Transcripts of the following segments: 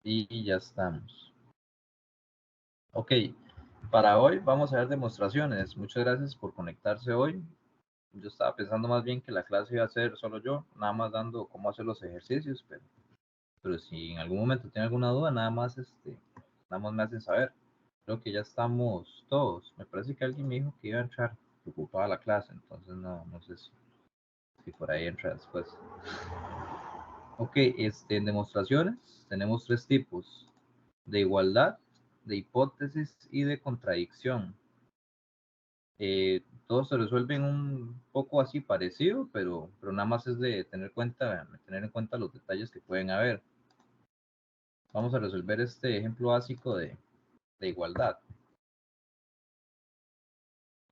Y ya estamos. Ok, para hoy vamos a ver demostraciones. Muchas gracias por conectarse hoy. Yo estaba pensando más bien que la clase iba a ser solo yo, nada más dando cómo hacer los ejercicios, pero si en algún momento tienen alguna duda, nada más me hacen saber. Creo que ya estamos todos. Me parece que alguien me dijo que iba a entrar, que ocupaba la clase, entonces no sé si por ahí entra después. Ok, en demostraciones tenemos tres tipos: de igualdad, de hipótesis y de contradicción. Todos se resuelven un poco así parecido, pero nada más es de tener en cuenta los detalles que pueden haber. Vamos a resolver este ejemplo básico de igualdad.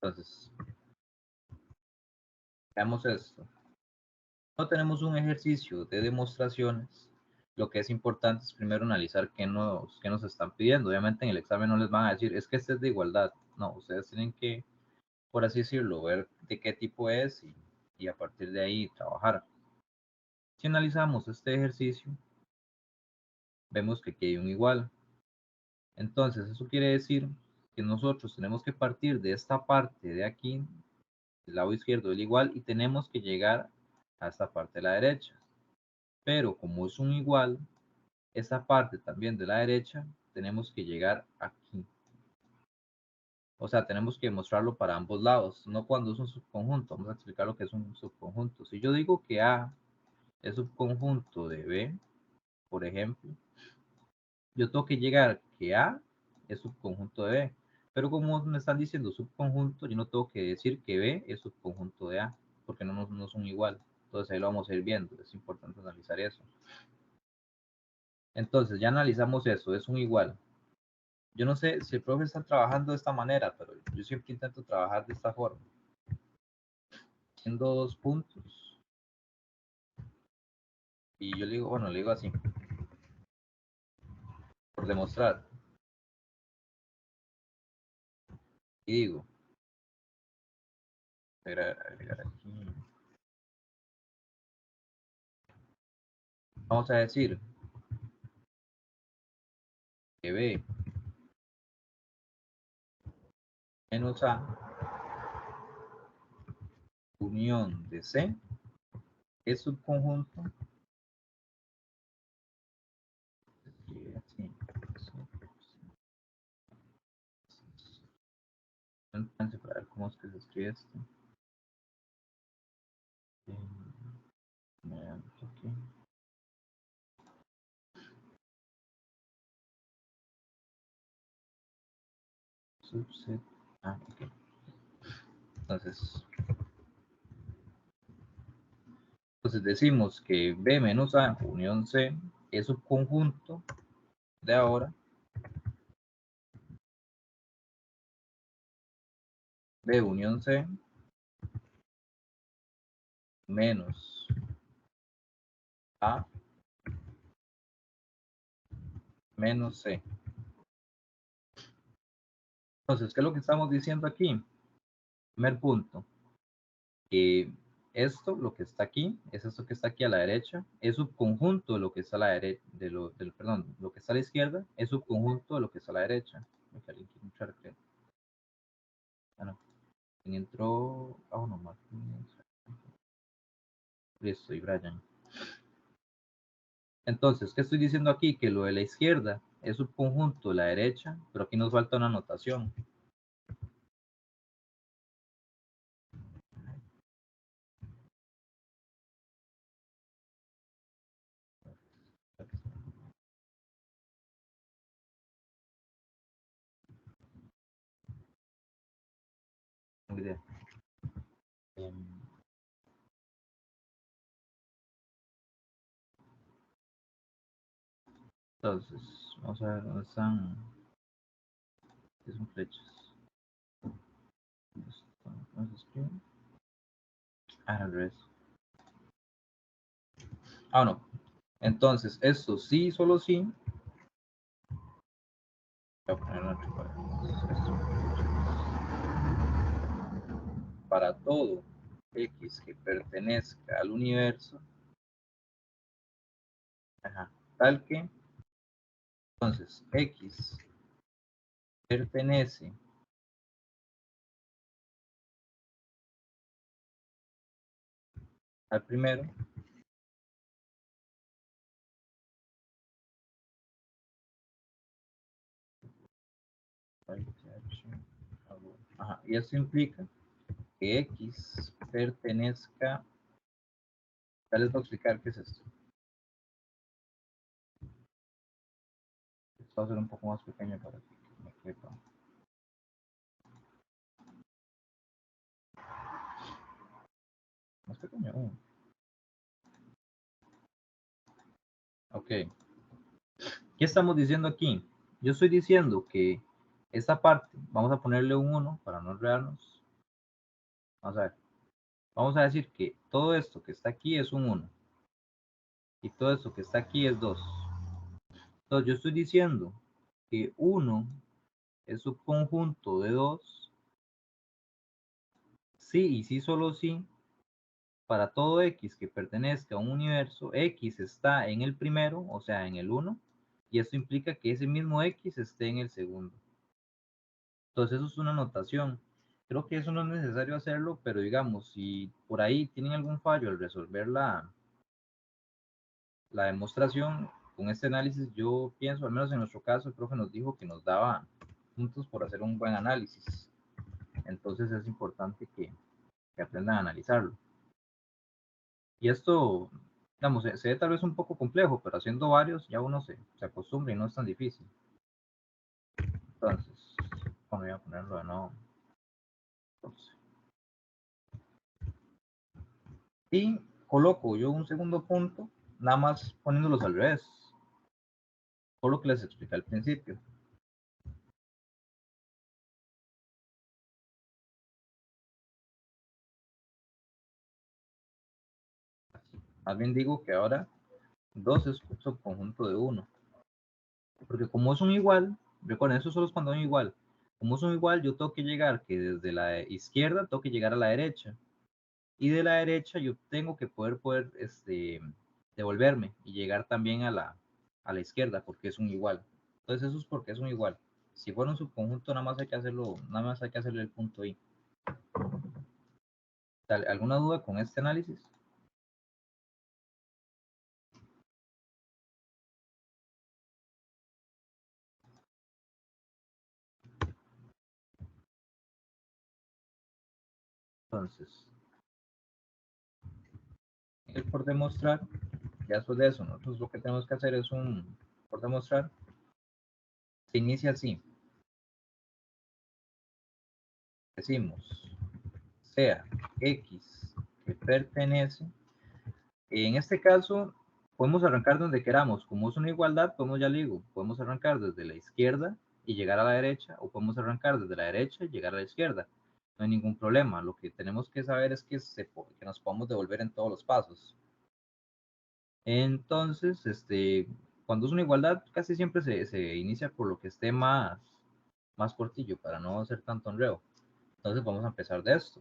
Entonces, veamos esto. No tenemos un ejercicio de demostraciones. Lo que es importante es primero analizar qué nos están pidiendo. Obviamente en el examen no les van a decir, es que este es de igualdad. No, ustedes tienen que, por así decirlo, ver de qué tipo es y a partir de ahí trabajar. Si analizamos este ejercicio, vemos que aquí hay un igual. Entonces, eso quiere decir que nosotros tenemos que partir de esta parte de aquí, del lado izquierdo del igual, y tenemos que llegar a esta parte de la derecha. Pero como es un igual, esta parte también de la derecha, tenemos que llegar aquí. O sea, tenemos que mostrarlo para ambos lados, no cuando es un subconjunto. Vamos a explicar lo que es un subconjunto. Si yo digo que A es subconjunto de B, por ejemplo, yo tengo que llegar que A es subconjunto de B. Pero como me están diciendo subconjunto, yo no tengo que decir que B es subconjunto de A, porque no son igual. Entonces ahí lo vamos a ir viendo. Es importante analizar eso. Entonces ya analizamos eso, es un igual. Yo no sé si el profe está trabajando de esta manera, pero yo siempre intento trabajar de esta forma. Haciendo dos puntos. Y yo le digo, bueno, le digo así, por demostrar. Y digo, agregar aquí. Vamos a decir que B menos A unión de C es subconjunto. Así, entonces, para ver cómo es que se escribe esto. Aquí. Subset. Ah, ok. Entonces decimos que B menos A unión C es subconjunto de ahora B unión C menos A menos C. Entonces, ¿qué es lo que estamos diciendo aquí? Primer punto, que esto, lo que está aquí, es esto que está aquí a la derecha, es subconjunto de lo que está a la derecha, perdón, lo que está a la izquierda es subconjunto de lo que está a la derecha. Bueno, entró, no, Martínez, listo, y Brian. Entonces, ¿qué estoy diciendo aquí? Que lo de la izquierda es subconjunto de la derecha, pero aquí nos falta una notación. Muy bien. Entonces, vamos a ver dónde están. ¿Qué son flechas? ¿Cómo se escribe? Al revés. No. Entonces, esto sí, solo sí. Voy a poner para todo X que pertenezca al universo, tal que Entonces, X pertenece al primero. Ajá, y eso implica que X pertenezca, ya les voy a explicar qué es esto. Esto va a ser un poco más pequeño para que me quepa. Más pequeño. Ok. ¿Qué estamos diciendo aquí? Yo estoy diciendo que esta parte, vamos a ponerle un 1 para no enredarnos. Vamos a ver. Vamos a decir que todo esto que está aquí es un 1. Y todo esto que está aquí es 2. Entonces yo estoy diciendo que 1 es subconjunto de 2. Sí y sí solo sí. Para todo X que pertenezca a un universo, X está en el primero, o sea, en el 1. Y esto implica que ese mismo X esté en el segundo. Entonces eso es una notación. Creo que eso no es necesario hacerlo, pero digamos, si por ahí tienen algún fallo al resolver la demostración con este análisis, yo pienso, al menos en nuestro caso, el profe nos dijo que nos daba puntos por hacer un buen análisis. Entonces es importante que aprendan a analizarlo. Y esto, digamos, se ve tal vez un poco complejo, pero haciendo varios ya uno se acostumbra y no es tan difícil. Entonces, bueno, voy a ponerlo de nuevo. Entonces, y coloco yo un segundo punto, nada más poniéndolos al revés, por lo que les expliqué al principio. Más bien digo que ahora 2 es un subconjunto de 1, porque como es un igual, recuerden, eso solo es cuando es un igual. Como es un igual, yo tengo que llegar que desde la izquierda tengo que llegar a la derecha, y de la derecha yo tengo que poder devolverme y llegar también a la izquierda, porque es un igual. Entonces eso es porque es un igual. Si fuera un subconjunto, nada más hay que hacerlo, nada más hay que hacerle el punto I. ¿Alguna duda con este análisis? Entonces, por demostrar, ya después de eso, nosotros lo que tenemos que hacer es por demostrar, se inicia así. Decimos, sea X que pertenece, en este caso, podemos arrancar donde queramos. Como es una igualdad, podemos, ya le digo, podemos arrancar desde la izquierda y llegar a la derecha, o podemos arrancar desde la derecha y llegar a la izquierda. No hay ningún problema. Lo que tenemos que saber es que nos podemos devolver en todos los pasos. Entonces, cuando es una igualdad, casi siempre se inicia por lo que esté más cortillo, para no hacer tanto enredo. Entonces, vamos a empezar de esto.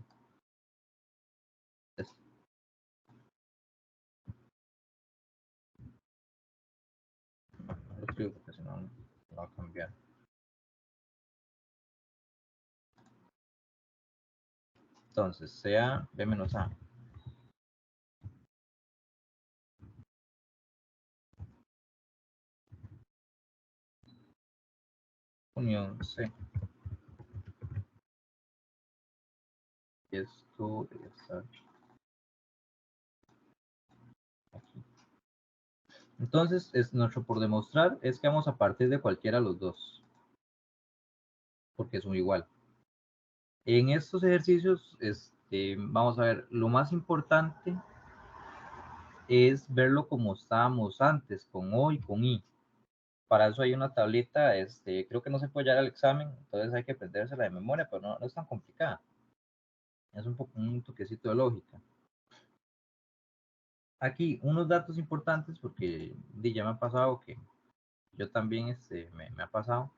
Lo escribo porque si no, no va a cambiar. Entonces, sea B menos A. Unión C. Y esto debe estar aquí. Entonces, nuestro por demostrar es que vamos a partir de cualquiera de los dos, porque son igual. En estos ejercicios, vamos a ver, lo más importante es verlo como estábamos antes, con O y con I. Para eso hay una tablita, creo que no se puede llegar al examen, entonces hay que aprendérsela de memoria, pero no es tan complicada. Es un toquecito de lógica. Aquí, unos datos importantes, porque ya me ha pasado que yo también me ha pasado.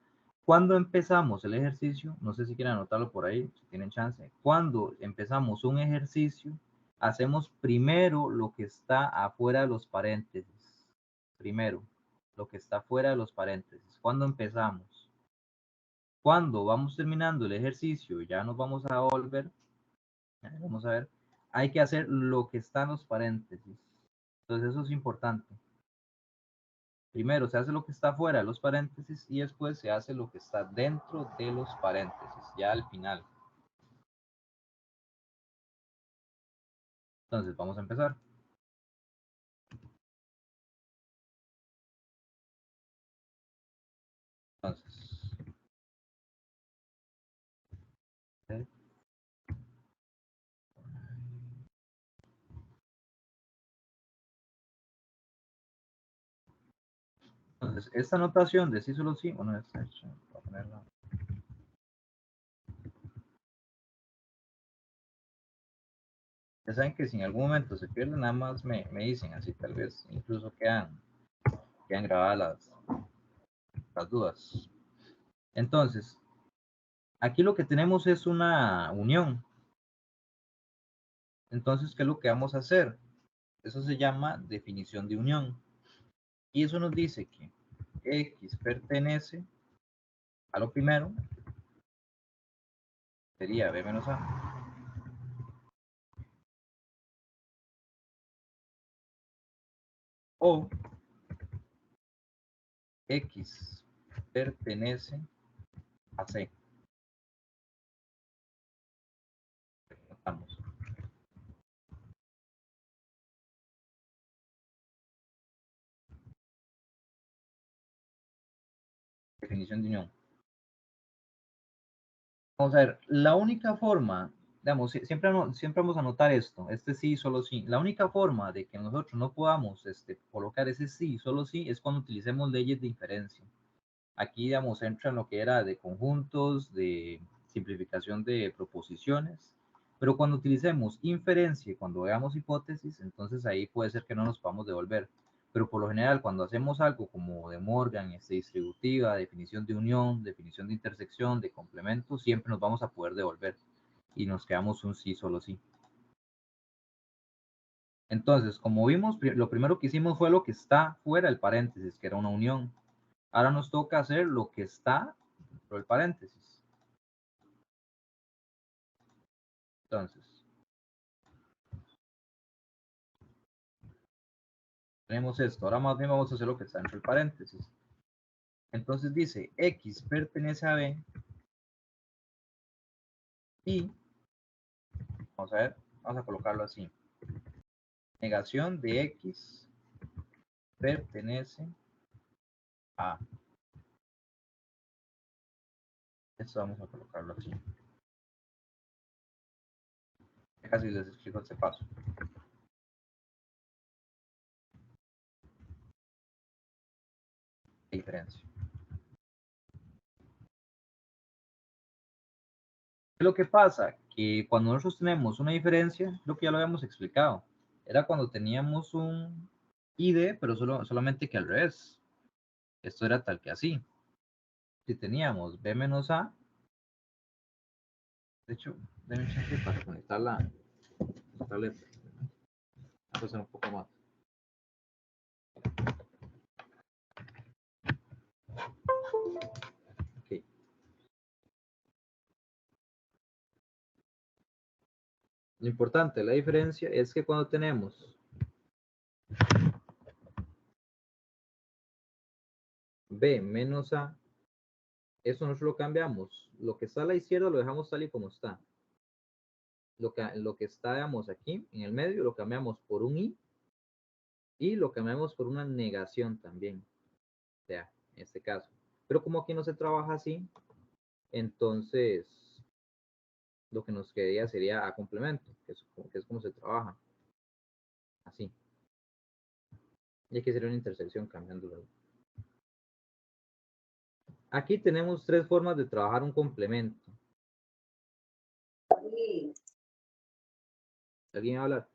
Cuando empezamos el ejercicio, no sé si quieren anotarlo por ahí, si tienen chance. Cuando empezamos un ejercicio, hacemos primero lo que está afuera de los paréntesis. Primero. lo que está fuera de los paréntesis. ¿Cuándo empezamos? Cuando vamos terminando el ejercicio, ya nos vamos a volver, vamos a ver, hay que hacer lo que está en los paréntesis. Entonces eso es importante. Primero se hace lo que está fuera de los paréntesis y después se hace lo que está dentro de los paréntesis, ya al final. Entonces vamos a empezar. Entonces, esta notación de sí solo sí, bueno, voy a ponerla. Ya saben que si en algún momento se pierden, nada más me dicen, así tal vez incluso quedan grabadas las dudas. Entonces, aquí lo que tenemos es una unión. Entonces, ¿qué es lo que vamos a hacer? Eso se llama definición de unión. Y eso nos dice que X pertenece a lo primero, sería B menos A. O X pertenece a C. Vamos. Definición de unión. Vamos a ver, la única forma, digamos, siempre vamos a notar esto, este sí, solo sí. La única forma de que nosotros no podamos colocar ese sí, solo sí, es cuando utilicemos leyes de inferencia. Aquí, digamos, entra en lo que era de conjuntos, de simplificación de proposiciones, pero cuando utilicemos inferencia, cuando veamos hipótesis, entonces ahí puede ser que no nos podamos devolver. Pero por lo general, cuando hacemos algo como de Morgan, distributiva, definición de unión, definición de intersección, de complemento, siempre nos vamos a poder devolver y nos quedamos un sí, solo sí. Entonces, como vimos, lo primero que hicimos fue lo que está fuera del paréntesis, que era una unión. Ahora nos toca hacer lo que está dentro del paréntesis. Entonces, tenemos esto. Ahora más bien vamos a hacer lo que está dentro del paréntesis. Entonces dice, X pertenece a B y, vamos a ver, vamos a colocarlo así. Negación de X pertenece a. Esto vamos a colocarlo así. Casi les explico este paso. Diferencia. ¿Qué es lo que pasa? Que cuando nosotros tenemos una diferencia, lo que ya lo habíamos explicado, era cuando teníamos un ID, pero solamente que al revés. Esto era tal que así. Si teníamos B menos A, de hecho, déjenme chance para conectar la tableta. Vamos a hacer un poco más. Okay. Lo importante, la diferencia es que cuando tenemos B menos A, eso nosotros lo cambiamos. Lo que está a la izquierda lo dejamos tal y como está. Lo que está, digamos, aquí en el medio lo cambiamos por un I y lo cambiamos por una negación también. O sea, en este caso. Pero como aquí no se trabaja así, entonces lo que nos quedaría sería a complemento, que es como se trabaja. Así. Y aquí sería una intersección cambiándolo. Aquí tenemos tres formas de trabajar un complemento. ¿Alguien va a hablar?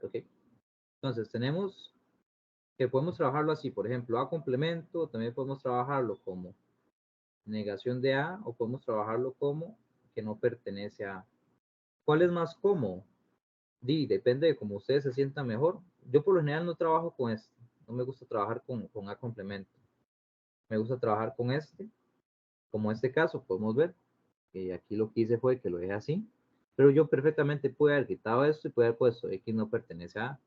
Ok. Entonces tenemos que podemos trabajarlo así, por ejemplo, A complemento, también podemos trabajarlo como negación de A o podemos trabajarlo como que no pertenece a A. ¿Cuál es más cómodo? Depende de cómo ustedes se sientan mejor. yo por lo general no trabajo con este, no me gusta trabajar con A complemento. Me gusta trabajar con este, como este caso, podemos ver que aquí lo que hice fue que lo dejé así, pero yo perfectamente pude haber quitado esto y pude haber puesto X no pertenece a,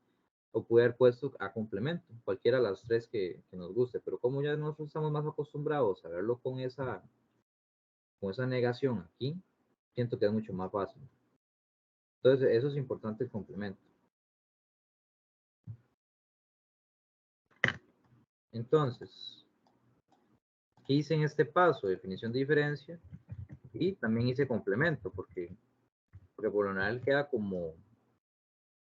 o pude haber puesto A complemento, cualquiera de las tres que nos guste, pero como ya nosotros estamos más acostumbrados a verlo con esa negación aquí, siento que es mucho más fácil. Entonces, eso es importante el complemento. Entonces, ¿qué hice en este paso? Definición de diferencia y también hice complemento, porque por lo general queda como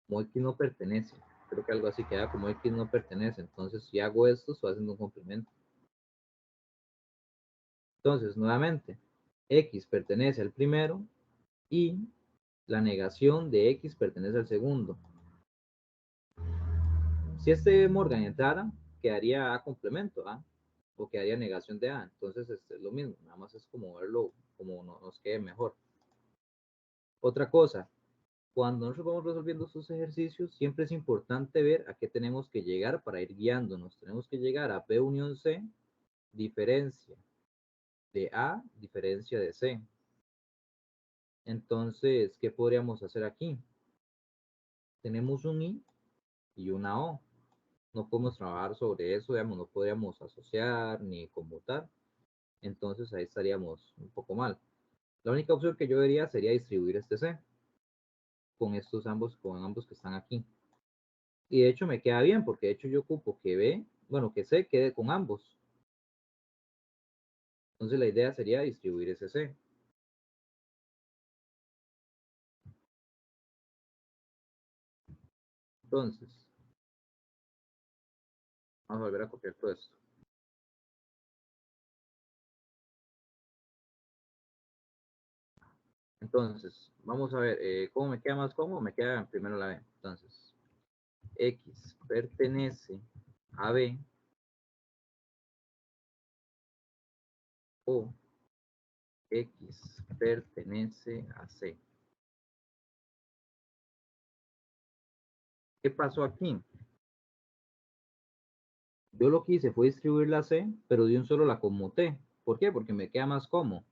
X no pertenece. Creo que algo así queda como X no pertenece. Entonces, si hago esto, estoy haciendo un complemento. Entonces, nuevamente, X pertenece al primero y la negación de X pertenece al segundo. Si este Morgan entrara, quedaría A complemento, ¿ah? O quedaría negación de A. Entonces, es lo mismo. Nada más es como verlo como nos quede mejor. Otra cosa, cuando nosotros vamos resolviendo estos ejercicios, siempre es importante ver a qué tenemos que llegar para ir guiándonos. Tenemos que llegar a B unión C, diferencia de A, diferencia de C. Entonces, ¿qué podríamos hacer aquí? Tenemos un I y una O. No podemos trabajar sobre eso, digamos, no podríamos asociar ni conmutar. Entonces ahí estaríamos un poco mal. La única opción que yo vería sería distribuir este C con estos ambos, con ambos que están aquí. Y de hecho me queda bien, porque de hecho yo ocupo que B, bueno, que C quede con ambos. Entonces la idea sería distribuir ese C. Entonces, vamos a volver a copiar todo esto. Entonces, vamos a ver, ¿cómo me queda más cómodo? Me queda primero la B. Entonces, X pertenece a B o X pertenece a C. ¿Qué pasó aquí? Yo lo que hice fue distribuir la C, pero de un solo la conmuté. ¿Por qué? Porque me queda más cómodo.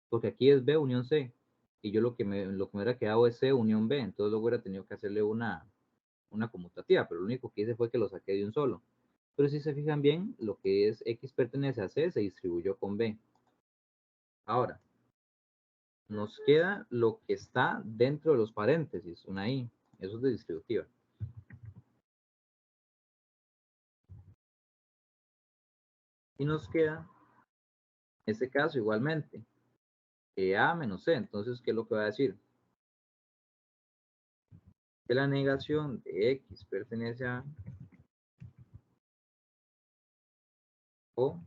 Porque aquí es B unión C. Y yo lo que me hubiera quedado es C unión B. Entonces luego hubiera tenido que hacerle una conmutativa. Pero lo único que hice fue que lo saqué de un solo. Pero si se fijan bien, lo que es X pertenece a C se distribuyó con B. Ahora, nos queda lo que está dentro de los paréntesis, una I. Eso es de distributiva. Y nos queda, en este caso igualmente, A menos C. Entonces, ¿qué es lo que va a decir? Que la negación de X pertenece a o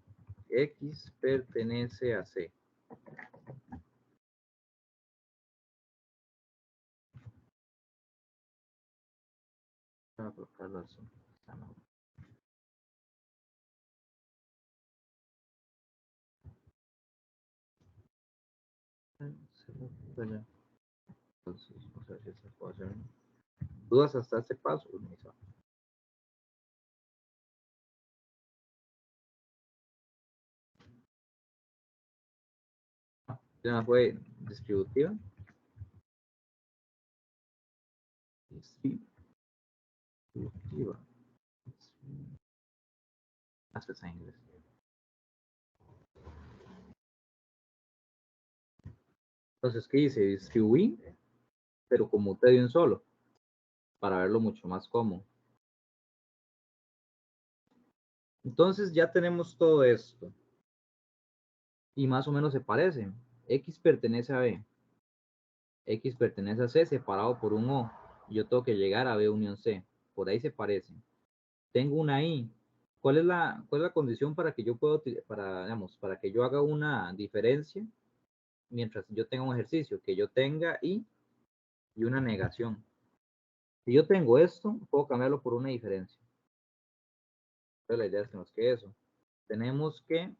X pertenece a C. Voy a colocarlo así. Entonces, vamos a ver si se puede hacer. ¿Dudas hasta este paso? Ya fue distributiva. Distributiva. Hasta está en inglés. Entonces, ¿qué hice? Distribuí, pero como te de un solo, para verlo mucho más cómodo. Entonces ya tenemos todo esto. Y más o menos se parecen. X pertenece a B. X pertenece a C separado por un O. Yo tengo que llegar a B unión C. Por ahí se parecen. Tengo una I. ¿Cuál es la condición para que yo pueda, digamos, para que yo haga una diferencia mientras yo tenga un ejercicio? Que yo tenga I y una negación. Si yo tengo esto, puedo cambiarlo por una diferencia. Entonces la idea es que nos quede eso. Tenemos que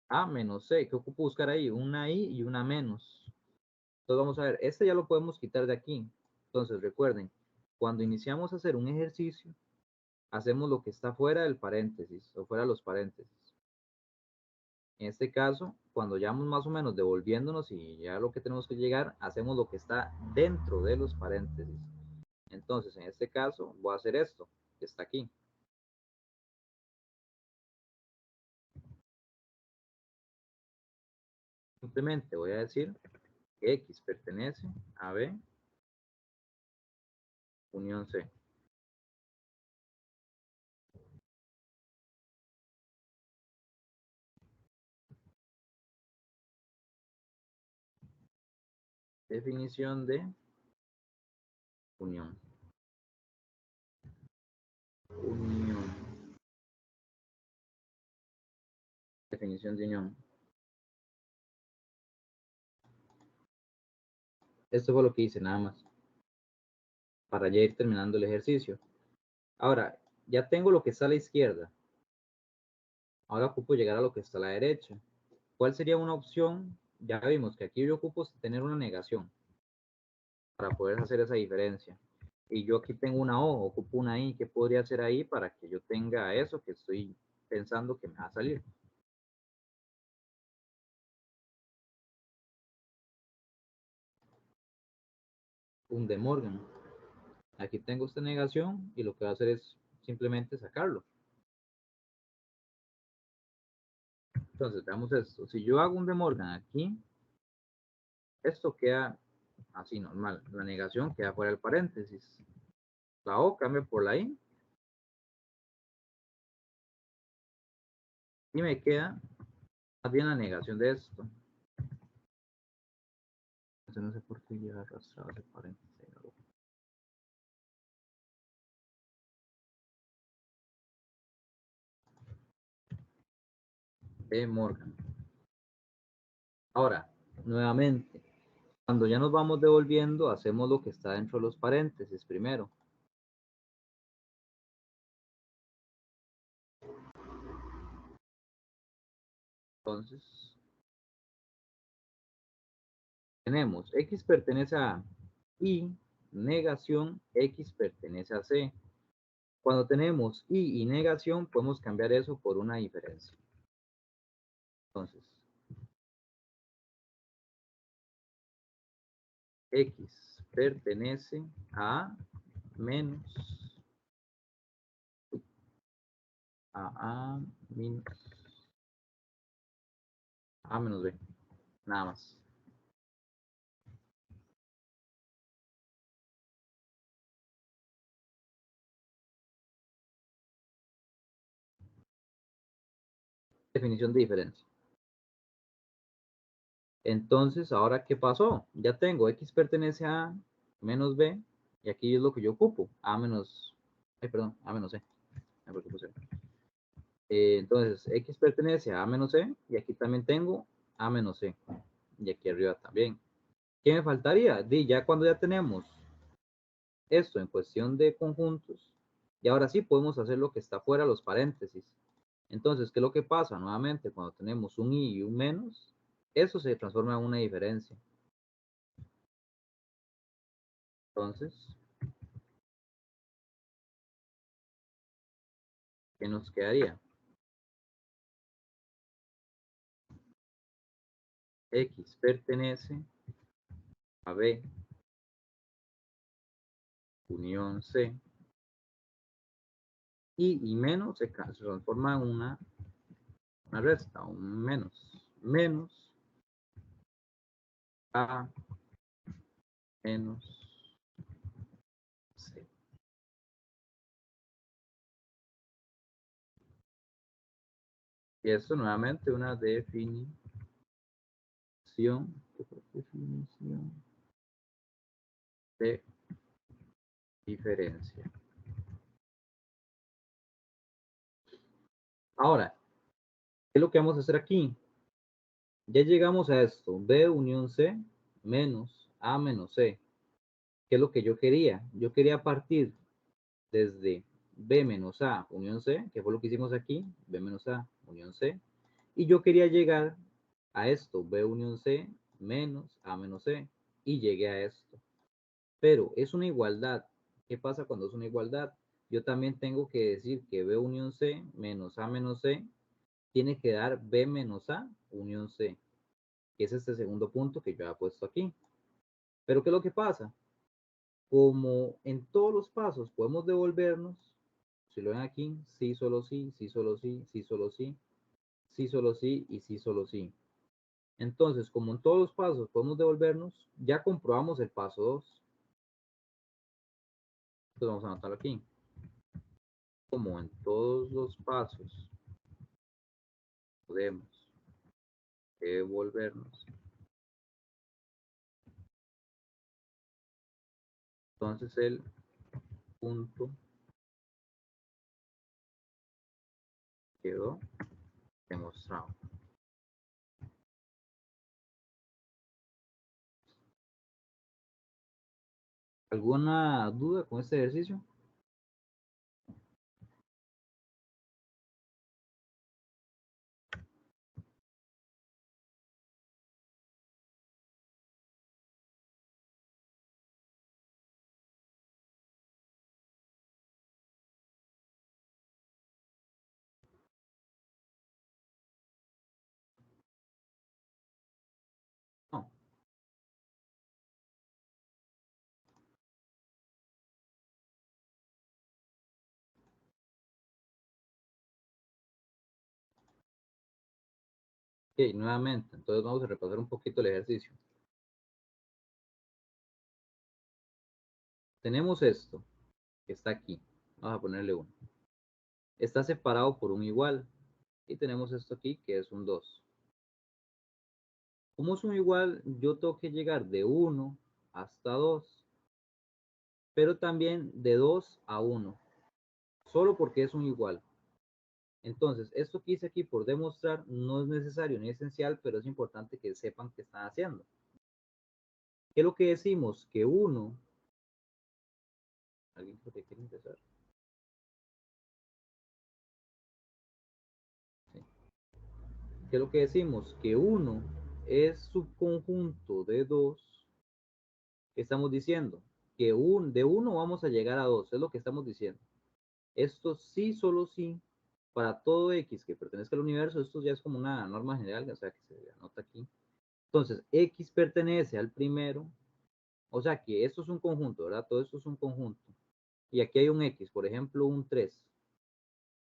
A menos C. ¿Qué ocupo buscar ahí? Una I y una menos. Entonces vamos a ver, este ya lo podemos quitar de aquí. Entonces recuerden, Cuando iniciamos a hacer un ejercicio, hacemos lo que está fuera del paréntesis o fuera de los paréntesis. En este caso, cuando ya vamos más o menos devolviéndonos y ya lo que tenemos que llegar, hacemos lo que está dentro de los paréntesis. Entonces, en este caso, voy a hacer esto, que está aquí. Simplemente voy a decir que X pertenece a B unión C. Definición de unión. Unión. Definición de unión. Esto fue lo que hice nada más. Para ya ir terminando el ejercicio. Ahora, ya tengo lo que está a la izquierda. Ahora ocupo llegar a lo que está a la derecha. ¿Cuál sería una opción? Ya vimos que aquí yo ocupo tener una negación para poder hacer esa diferencia. Y yo aquí tengo una O, ocupo una I. ¿Qué podría hacer ahí para que yo tenga eso que estoy pensando que me va a salir? Un De Morgan. Aquí tengo esta negación y lo que va a hacer es simplemente sacarlo. Entonces, veamos esto. Si yo hago un De Morgan aquí, esto queda así normal. La negación queda fuera del paréntesis. La O cambia por la I. Y me queda más bien la negación de esto. Entonces, no sé por qué llega arrastrado ese paréntesis. De Morgan. Ahora, nuevamente, cuando ya nos vamos devolviendo, hacemos lo que está dentro de los paréntesis primero. Entonces, tenemos X pertenece a I, negación, X pertenece a C. Cuando tenemos I y negación, podemos cambiar eso por una diferencia. Entonces, X pertenece a menos a menos A menos B. Nada más. Definición de diferencia. Entonces, ¿ahora qué pasó? Ya tengo X pertenece a menos B, y aquí es lo que yo ocupo, A menos, perdón, A menos C. Entonces, X pertenece a menos C, y aquí también tengo A menos C, y aquí arriba también. ¿Qué me faltaría? Ya cuando ya tenemos esto en cuestión de conjuntos, y ahora sí podemos hacer lo que está fuera de los paréntesis. Entonces, ¿qué es lo que pasa? Nuevamente, cuando tenemos un I y un menos, eso se transforma en una diferencia. Entonces, ¿qué nos quedaría? X pertenece a B unión C y menos se transforma en una resta, un menos A menos C. Y esto nuevamente una definición de diferencia. Ahora, ¿qué es lo que vamos a hacer aquí? Ya llegamos a esto, B unión C menos A menos C. ¿Qué es lo que yo quería? Yo quería partir desde B menos A unión C, que fue lo que hicimos aquí, B menos A unión C, y yo quería llegar a esto, B unión C menos A menos C, y llegué a esto. Pero es una igualdad, ¿Qué pasa cuando es una igualdad? Yo también tengo que decir que B unión C menos A menos C tiene que dar B menos A unión C, que es este segundo punto que yo he puesto aquí. Pero ¿qué es lo que pasa? Como en todos los pasos podemos devolvernos, si lo ven aquí, sí, solo sí, sí, solo sí, sí, solo sí, sí, solo sí y sí, solo sí. Entonces, como en todos los pasos podemos devolvernos, ya comprobamos el paso 2. Entonces vamos a anotarlo aquí. Como en todos los pasos podemos devolvernos, entonces el punto quedó demostrado. ¿Alguna duda con este ejercicio? No. Ok, nuevamente, entonces vamos a repasar un poquito el ejercicio. Tenemos esto, que está aquí. Vamos a ponerle 1. Está separado por un igual. Y tenemos esto aquí, que es un 2. Como es un igual, yo tengo que llegar de 1 hasta 2, pero también de 2 a 1, solo porque es un igual. Entonces, esto que hice aquí por demostrar no es necesario ni esencial, pero es importante que sepan qué están haciendo. ¿Qué es lo que decimos? Que 1, ¿alguien creo que quiere empezar? Sí. ¿Qué es lo que decimos? Que 1 es subconjunto de 2. ¿Qué estamos diciendo? Que de 1 vamos a llegar a 2, es lo que estamos diciendo. Esto sí, solo sí, para todo X que pertenezca al universo, esto ya es como una norma general, o sea, que se anota aquí. Entonces, X pertenece al primero, o sea que esto es un conjunto, ¿verdad? Todo esto es un conjunto. Y aquí hay un X, por ejemplo, un 3.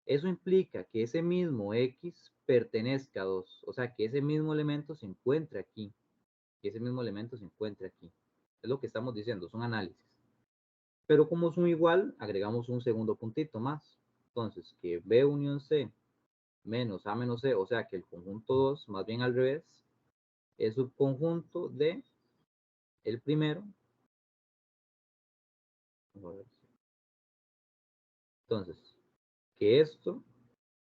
Eso implica que ese mismo X pertenezca a 2, o sea, que ese mismo elemento se encuentre aquí, que ese mismo elemento se encuentre aquí. Es lo que estamos diciendo, es un análisis. Pero como es un igual, agregamos un segundo puntito más. Entonces, que B unión C menos A menos C, o sea que el conjunto 2, más bien al revés, es subconjunto de el primero. Entonces, que esto,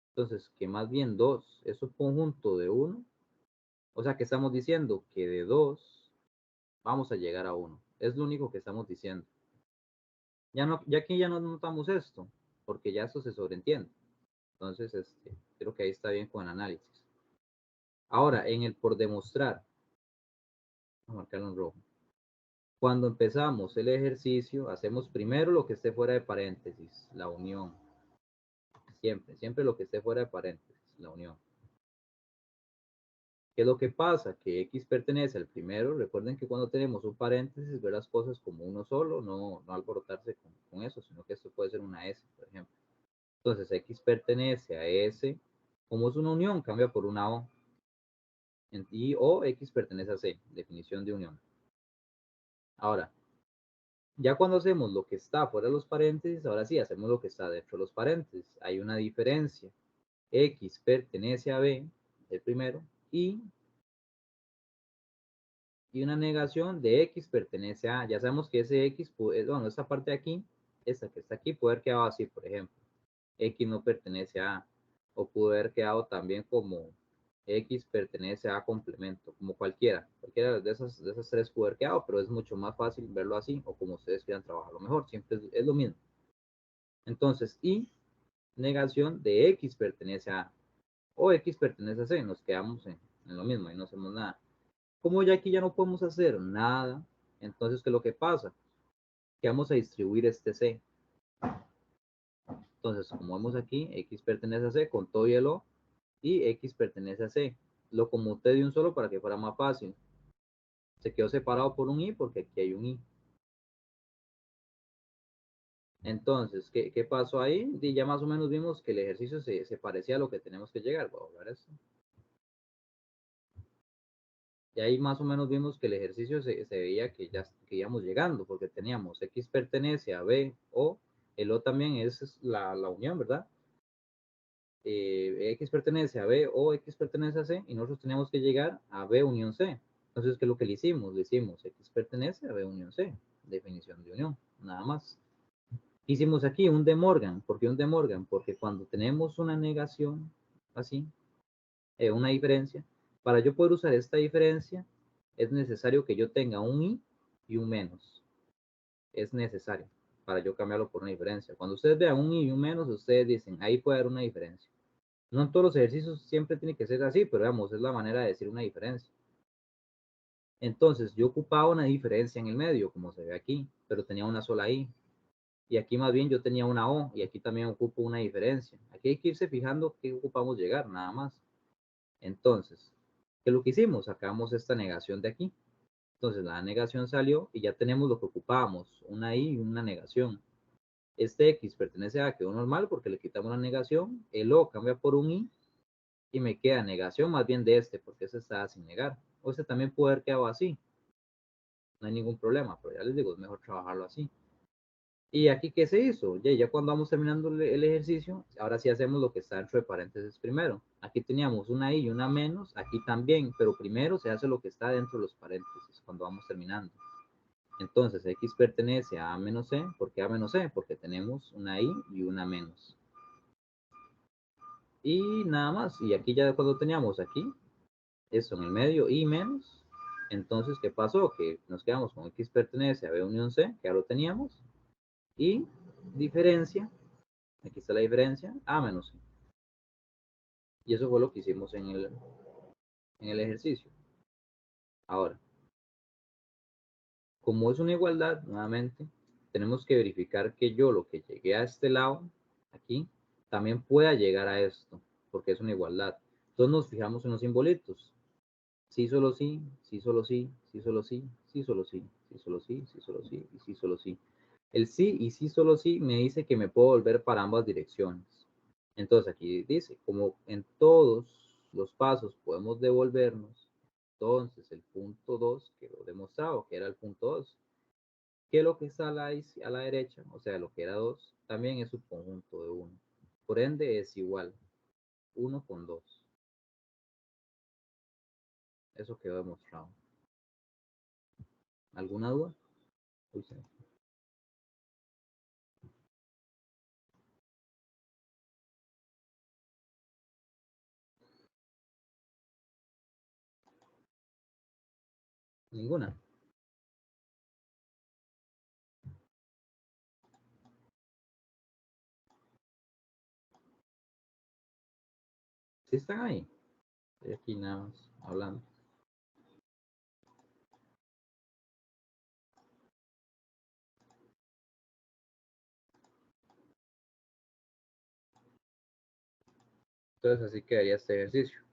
entonces que más bien 2 es subconjunto de 1, o sea que estamos diciendo que de 2 vamos a llegar a 1. Es lo único que estamos diciendo. Ya, no, ya que ya no notamos esto, porque ya esto se sobreentiende. Entonces, creo que ahí está bien con el análisis. Ahora, en el por demostrar, vamos a marcarlo en rojo. Cuando empezamos el ejercicio, hacemos primero lo que esté fuera de paréntesis, la unión. Siempre, siempre lo que esté fuera de paréntesis, la unión. ¿Qué es lo que pasa? Que X pertenece al primero. Recuerden que cuando tenemos un paréntesis, ver las cosas como uno solo, no alborotarse con eso, sino que esto puede ser una S, por ejemplo. Entonces, X pertenece a S. Como es una unión, cambia por una O. Y O, X pertenece a C, definición de unión. Ahora, ya cuando hacemos lo que está fuera de los paréntesis, ahora sí hacemos lo que está dentro de los paréntesis. Hay una diferencia. X pertenece a B, el primero, y una negación de X pertenece a A. Ya sabemos que ese X, bueno, esta parte de aquí, esta que está aquí, puede haber quedado así, por ejemplo. X no pertenece a A. O puede haber quedado también como X pertenece a complemento, como cualquiera de esas tres puede haber quedado, pero es mucho más fácil verlo así, o como ustedes quieran trabajarlo mejor, siempre es lo mismo. Entonces, y negación de X pertenece a A, o X pertenece a C, nos quedamos en lo mismo y no hacemos nada. Como ya aquí ya no podemos hacer nada, entonces, ¿qué es lo que pasa? que vamos a distribuir este C. Entonces, como vemos aquí, X pertenece a C con todo y el O, y X pertenece a C. Lo conmuté de un solo para que fuera más fácil. Se quedó separado por un I porque aquí hay un I. Entonces, ¿qué pasó ahí? Y ya más o menos vimos que el ejercicio se parecía a lo que tenemos que llegar. Voy a hablar esto. Y ahí más o menos vimos que el ejercicio se veía que ya que íbamos llegando, porque teníamos X pertenece a B, O, el O también es la unión, ¿verdad? X pertenece a B, O, X pertenece a C, y nosotros teníamos que llegar a B unión C. Entonces, ¿qué es lo que le hicimos? Le hicimos X pertenece a B unión C, definición de unión, nada más. Hicimos aquí un De Morgan. ¿Por qué un De Morgan? Porque cuando tenemos una negación, así, una diferencia, para yo poder usar esta diferencia, es necesario que yo tenga un I y un menos. Es necesario para yo cambiarlo por una diferencia. Cuando ustedes vean un I y un menos, ustedes dicen, ahí puede haber una diferencia. No en todos los ejercicios siempre tiene que ser así, pero digamos, es la manera de decir una diferencia. Entonces, yo ocupaba una diferencia en el medio, como se ve aquí, pero tenía una sola I. Y aquí más bien yo tenía una O, y aquí también ocupo una diferencia. Aquí hay que irse fijando qué ocupamos llegar, nada más. Entonces, ¿qué es lo que hicimos? Sacamos esta negación de aquí. Entonces, la negación salió y ya tenemos lo que ocupábamos, una I y una negación. Este X pertenece a quedó normal porque le quitamos la negación, el O cambia por un I y me queda negación más bien de este, porque este está sin negar. O este también puede haber quedado así, no hay ningún problema, pero ya les digo, es mejor trabajarlo así. ¿Y aquí qué se hizo? Ya cuando vamos terminando el ejercicio, ahora sí hacemos lo que está dentro de paréntesis primero. Aquí teníamos una I y una menos, aquí también, pero primero se hace lo que está dentro de los paréntesis cuando vamos terminando. Entonces, X pertenece a menos C. ¿Por qué a menos C? Porque tenemos una I y una menos. Y nada más. Y aquí ya cuando teníamos aquí, eso en el medio, I menos. Entonces, ¿qué pasó? Que nos quedamos con X pertenece a B unión C, que ya lo teníamos. Y diferencia, aquí está la diferencia, A menos C. Y eso fue lo que hicimos en el ejercicio. Ahora, como es una igualdad, nuevamente, tenemos que verificar que yo lo que llegué a este lado, aquí, también pueda llegar a esto, porque es una igualdad. Entonces nos fijamos en los simbolitos. Sí, solo sí, sí, solo sí, sí, solo sí, sí, solo sí, sí, solo sí, sí, solo sí, y sí, solo sí. El sí y sí, solo sí me dice que me puedo volver para ambas direcciones. Entonces aquí dice, como en todos los pasos podemos devolvernos, entonces el punto 2 quedó demostrado que era el punto 2, que lo que está a la derecha, o sea, lo que era 2, también es su conjunto de 1. Por ende es igual 1 con 2. Eso quedó demostrado. ¿Alguna duda? Uy, sí. Ninguna. ¿Sí están ahí? Estoy aquí nada más hablando. Entonces así quedaría este ejercicio.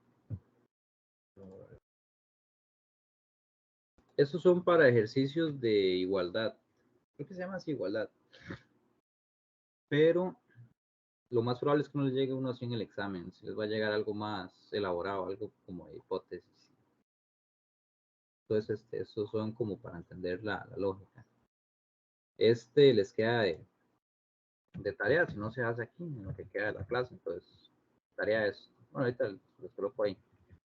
Estos son para ejercicios de igualdad. Creo que se llama así igualdad. Pero lo más probable es que no les llegue uno así en el examen. Si les va a llegar algo más elaborado, algo como de hipótesis. Entonces, estos son como para entender la lógica. Este les queda de tarea, si no se hace aquí, en lo que queda de la clase, entonces, tarea es, bueno, ahorita les coloco ahí.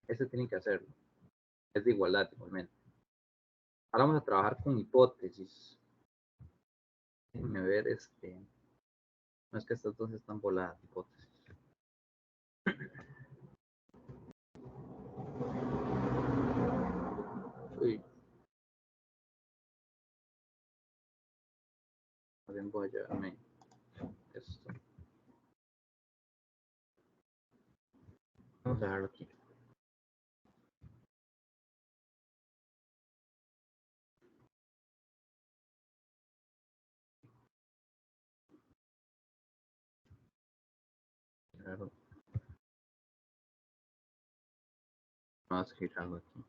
Este tienen que hacerlo. Es de igualdad igualmente. Ahora vamos a trabajar con hipótesis. Déjenme ver, no es que estas dos están voladas, hipótesis. Uy, más bien voy a llevarme esto. Vamos a dejarlo aquí. Pero vamos a escribir algo aquí.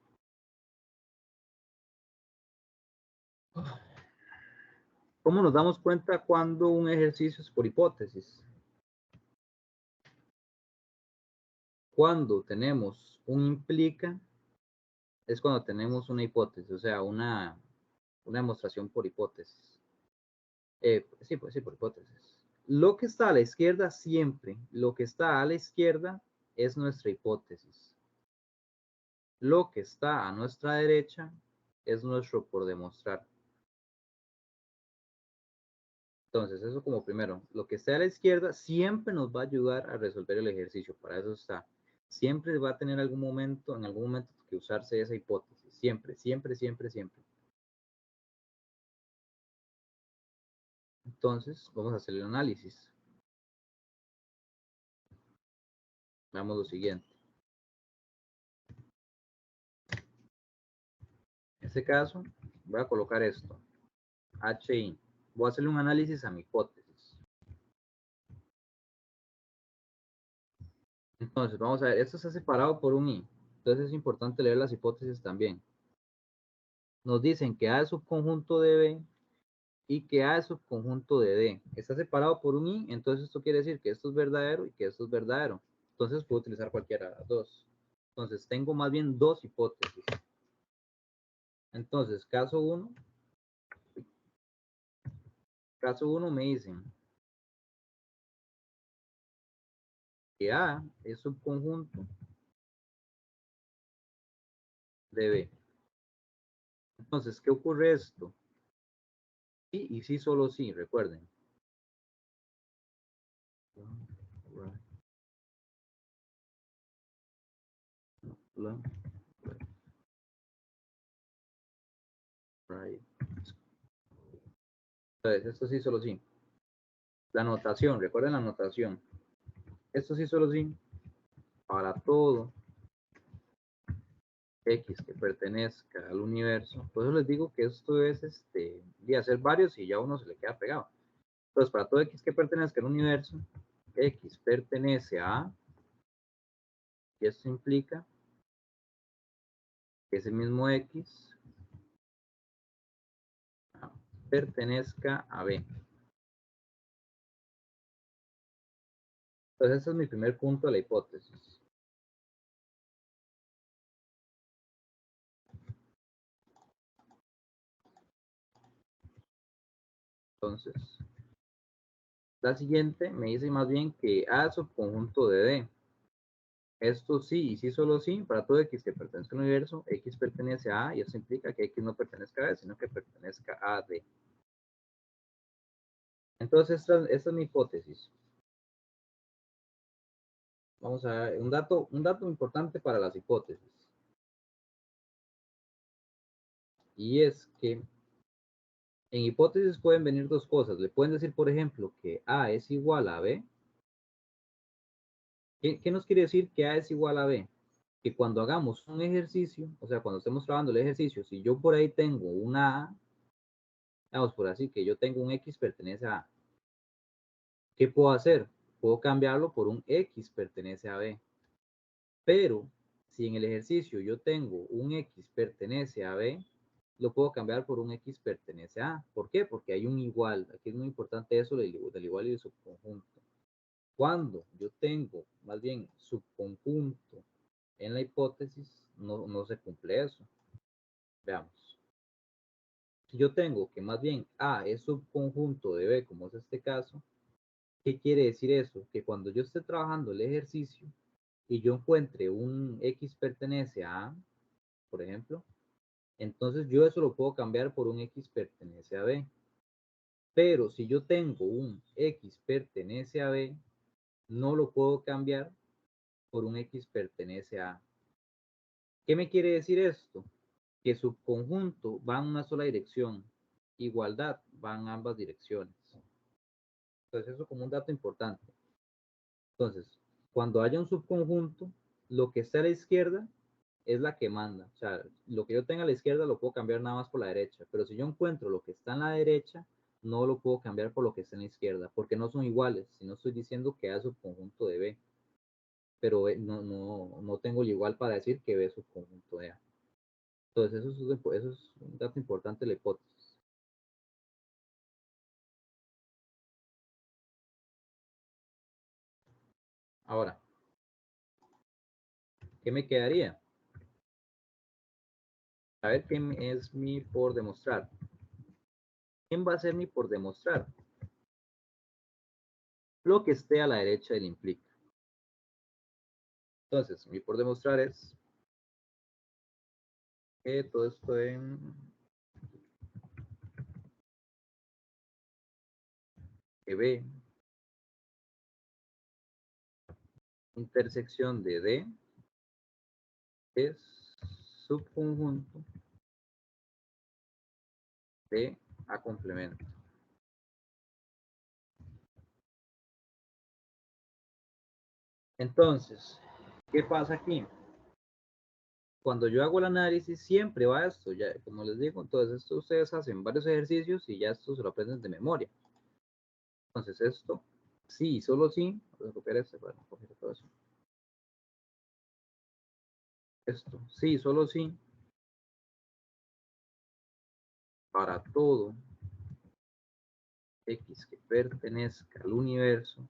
¿Cómo nos damos cuenta cuando un ejercicio es por hipótesis? Cuando tenemos un implica, es cuando tenemos una hipótesis, o sea, una demostración por hipótesis. Sí, pues sí, por hipótesis. Lo que está a la izquierda siempre, lo que está a la izquierda es nuestra hipótesis. Lo que está a nuestra derecha es nuestro por demostrar. Entonces, eso como primero, lo que está a la izquierda siempre nos va a ayudar a resolver el ejercicio, para eso está. Siempre va a tener algún momento, en algún momento que usarse esa hipótesis, siempre, siempre, siempre, siempre. Entonces, vamos a hacer el análisis. Veamos lo siguiente. En este caso, voy a colocar esto, HI. Voy a hacerle un análisis a mi hipótesis. Entonces, vamos a ver, esto está separado por un I. Entonces es importante leer las hipótesis también. Nos dicen que A es subconjunto de B y que A es subconjunto de D. Está separado por un I, entonces esto quiere decir que esto es verdadero y que esto es verdadero. Entonces puedo utilizar cualquiera de las dos. Entonces tengo más bien dos hipótesis. Entonces, caso 1 me dicen que A es subconjunto de B. Entonces, ¿qué ocurre esto? Sí y sí, solo sí, recuerden. Entonces, esto sí, solo sí. La notación, recuerden la notación. Esto sí, solo sí. Para todo X que pertenezca al universo. Por eso les digo que esto es de hacer varios y ya uno se le queda pegado. Entonces, para todo X que pertenezca al universo, X pertenece a, y esto implica que ese mismo X pertenezca a B. Entonces, ese es mi primer punto de la hipótesis. Entonces, la siguiente me dice más bien que A es subconjunto de D. Esto sí, y sí solo sí, para todo X que pertenezca al universo, X pertenece a A, y eso implica que X no pertenezca a B, sino que pertenezca a D. Entonces, esta es mi hipótesis. Vamos a ver, un dato importante para las hipótesis. Y es que en hipótesis pueden venir dos cosas. Le pueden decir, por ejemplo, que A es igual a B. ¿Qué nos quiere decir que A es igual a B? Que cuando hagamos un ejercicio, o sea, cuando estemos trabajando el ejercicio, si yo por ahí tengo una A, vamos por así, que yo tengo un X pertenece a A. ¿Qué puedo hacer? Puedo cambiarlo por un X pertenece a B. Pero si en el ejercicio yo tengo un X pertenece a B, lo puedo cambiar por un X pertenece a A. ¿Por qué? Porque hay un igual. Aquí es muy importante eso del igual y del subconjunto. Cuando yo tengo más bien subconjunto en la hipótesis, no se cumple eso. Veamos. Si yo tengo que más bien A es subconjunto de B, como es este caso, ¿qué quiere decir eso? Que cuando yo esté trabajando el ejercicio y yo encuentre un X pertenece a A, por ejemplo, entonces yo eso lo puedo cambiar por un X pertenece a B. Pero si yo tengo un X pertenece a B, no lo puedo cambiar por un X pertenece a A. ¿Qué me quiere decir esto? Que subconjunto va en una sola dirección, igualdad va en ambas direcciones. Entonces eso como un dato importante. Entonces, cuando haya un subconjunto, lo que está a la izquierda es la que manda. O sea, lo que yo tenga a la izquierda lo puedo cambiar nada más por la derecha. Pero si yo encuentro lo que está en la derecha, no lo puedo cambiar por lo que está en la izquierda, porque no son iguales, sino estoy diciendo que A es subconjunto de B. pero no tengo el igual para decir que B es subconjunto de A. Entonces, eso es un dato importante de la hipótesis. Ahora, ¿qué me quedaría? A ver qué es mi por demostrar. ¿Quién va a ser mi por demostrar? Lo que esté a la derecha del implica. Entonces, mi por demostrar es que todo esto en que B intersección de D es subconjunto de A complemento. Entonces, ¿qué pasa aquí? Cuando yo hago el análisis, siempre va esto, ya como les digo, entonces esto ustedes hacen varios ejercicios y ya esto se lo aprenden de memoria. Entonces esto, sí, solo sí, voy a copiar este para copiar todo eso. Esto, sí, solo sí, para todo X que pertenezca al universo,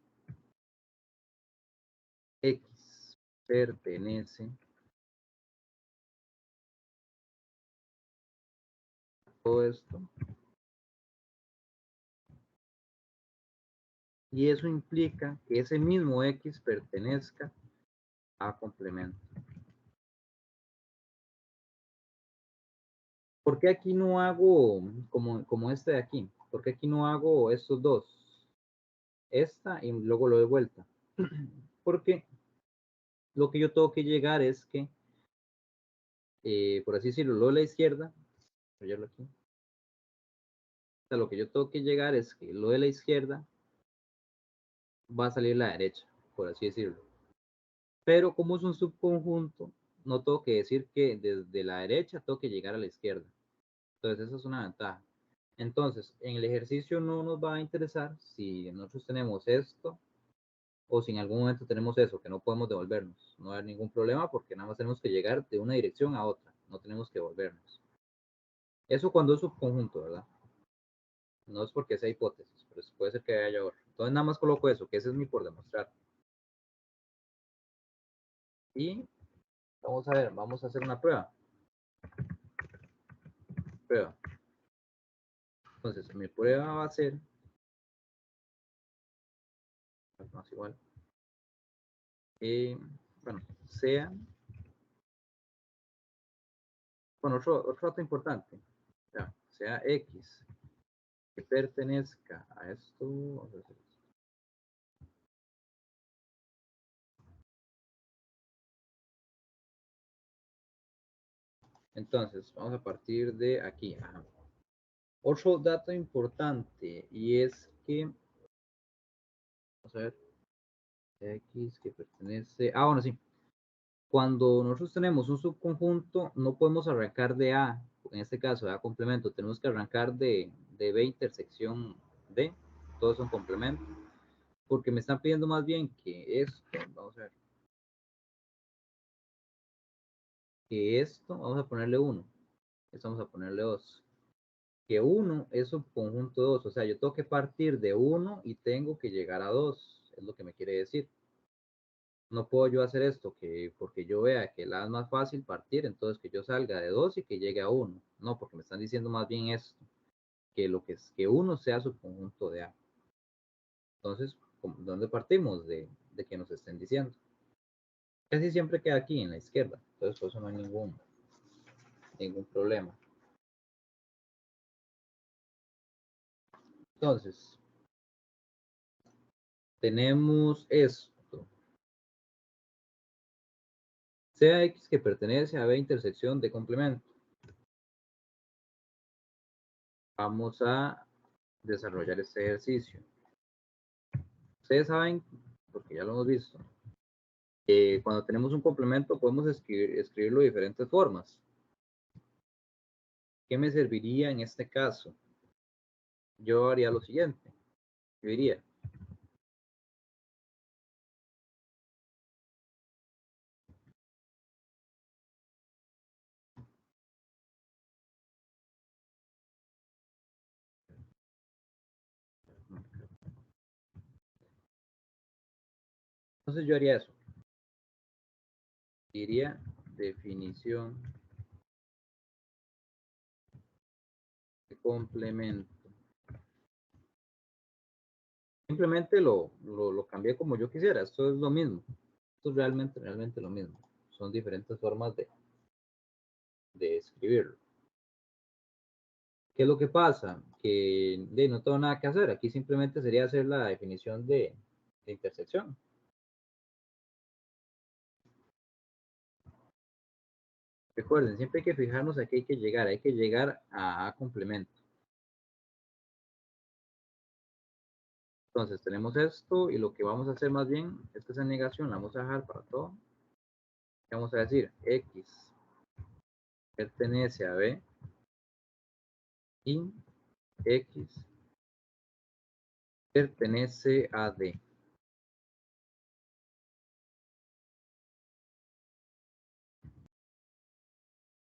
X pertenece a todo esto, y eso implica que ese mismo X pertenezca a complemento. ¿Por qué aquí no hago como este de aquí? ¿Por qué aquí no hago estos dos? Esta y luego lo de vuelta. Porque lo que yo tengo que llegar es que, por así decirlo, lo de la izquierda, voy a aquí. O sea, lo que yo tengo que llegar es que lo de la izquierda va a salir a la derecha, por así decirlo. Pero como es un subconjunto, no tengo que decir que desde la derecha tengo que llegar a la izquierda. Entonces, esa es una ventaja. Entonces, en el ejercicio no nos va a interesar si nosotros tenemos esto o si en algún momento tenemos eso, que no podemos devolvernos. No hay ningún problema porque nada más tenemos que llegar de una dirección a otra. No tenemos que devolvernos. Eso cuando es subconjunto, ¿verdad? No es porque sea hipótesis, pero puede ser que haya otro. Entonces nada más coloco eso, que ese es mi por demostrar. Y vamos a ver, vamos a hacer una prueba. Prueba. Entonces, mi prueba va a ser, más igual, bueno, sea, bueno, otro dato importante, ya, sea X que pertenezca a esto, vamos a hacer esto. Entonces, vamos a partir de aquí. Ajá. Otro dato importante y es que, vamos a ver, X que pertenece, bueno, sí, cuando nosotros tenemos un subconjunto, no podemos arrancar de A, en este caso de A complemento, tenemos que arrancar de B intersección D, todos son complementos, porque me están pidiendo más bien que esto, vamos a ver, que esto, vamos a ponerle 1, esto vamos a ponerle 2, que 1 es subconjunto 2, o sea, yo tengo que partir de 1 y tengo que llegar a 2, es lo que me quiere decir. No puedo yo hacer esto que porque yo vea que la es más fácil partir, entonces que yo salga de 2 y que llegue a 1. No, porque me están diciendo más bien esto, que lo que es que 1 sea su conjunto de A. Entonces, ¿dónde partimos? De que nos estén diciendo. Casi siempre queda aquí en la izquierda, entonces por eso no hay ningún problema. Entonces, tenemos esto. Sea X que pertenece a B intersección de complemento. Vamos a desarrollar este ejercicio. Ustedes saben, porque ya lo hemos visto, cuando tenemos un complemento podemos escribirlo de diferentes formas. ¿Qué me serviría en este caso? Yo haría lo siguiente. Yo diría Entonces yo haría eso. Diría definición de complemento. Simplemente lo cambié como yo quisiera. Esto es lo mismo. Esto es realmente lo mismo. Son diferentes formas de escribirlo. ¿Qué es lo que pasa? Que no tengo nada que hacer. Aquí simplemente sería hacer la definición de intersección. Recuerden, siempre hay que fijarnos a qué hay que llegar a complemento. Entonces tenemos esto y lo que vamos a hacer más bien es que esa negación la vamos a dejar para todo. Vamos a decir X pertenece a B y X pertenece a D.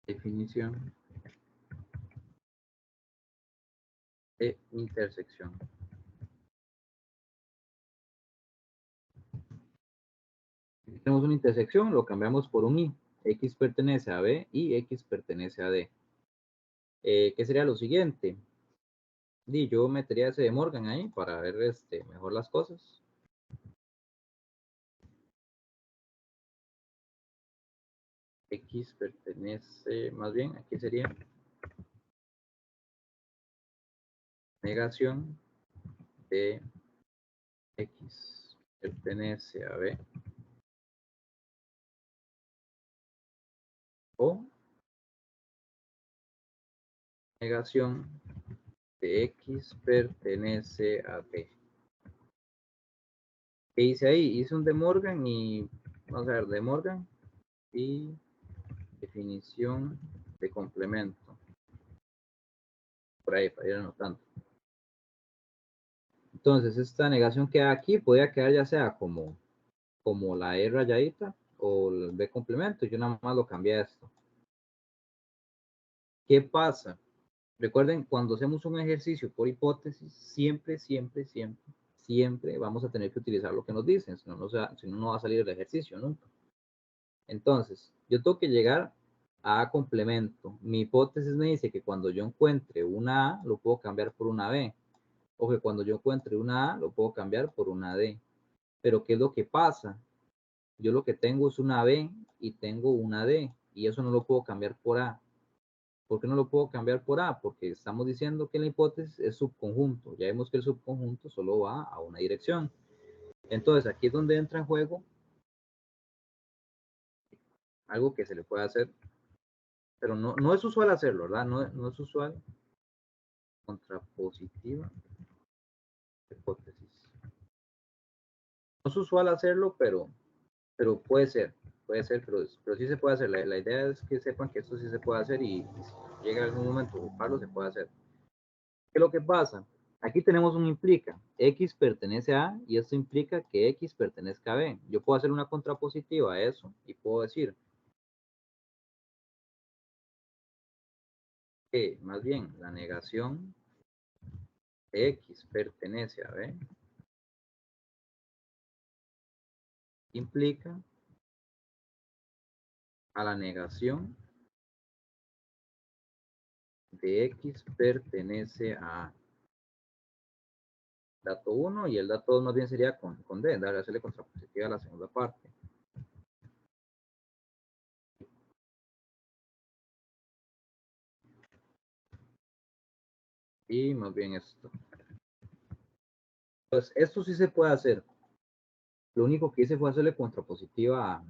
Definición de intersección. Si tenemos una intersección, lo cambiamos por un I. X pertenece a B y X pertenece a D. ¿Qué sería lo siguiente? Y yo metería ese de Morgan ahí para ver mejor las cosas. X pertenece, más bien, aquí sería negación de X pertenece a B o negación de X pertenece a D. ¿Qué hice ahí? Hice un de Morgan y vamos a ver, de Morgan y definición de complemento. Por ahí, para ir anotando. Entonces, esta negación que hay aquí podría quedar ya sea como la E rayadita o el B complemento. Yo nada más lo cambié a esto. ¿Qué pasa? Recuerden, cuando hacemos un ejercicio por hipótesis, siempre vamos a tener que utilizar lo que nos dicen, si no, no va a salir el ejercicio nunca. Entonces, yo tengo que llegar a complemento. Mi hipótesis me dice que cuando yo encuentre una A, lo puedo cambiar por una B. O que cuando yo encuentre una A, lo puedo cambiar por una D. Pero ¿qué es lo que pasa? Yo lo que tengo es una B y tengo una D. Y eso no lo puedo cambiar por A. ¿Por qué no lo puedo cambiar por A? Porque estamos diciendo que la hipótesis es subconjunto. Ya vemos que el subconjunto solo va a una dirección. Entonces, aquí es donde entra en juego algo que se le puede hacer, pero no es usual hacerlo, ¿verdad? No es usual. Contrapositiva hipótesis. No es usual hacerlo, pero puede ser, pero sí se puede hacer. La idea es que sepan que esto sí se puede hacer y si llega algún momento ocuparlo, se puede hacer. ¿Qué es lo que pasa? Aquí tenemos un implica. X pertenece a y esto implica que X pertenezca a B. Yo puedo hacer una contrapositiva a eso y puedo decir que más bien la negación de X pertenece a B implica a la negación de X pertenece a dato 1 y el dato 2 más bien sería con D, hacerle contrapositiva a la segunda parte. Y más bien esto. Pues esto sí se puede hacer. Lo único que hice fue hacerle contrapositiva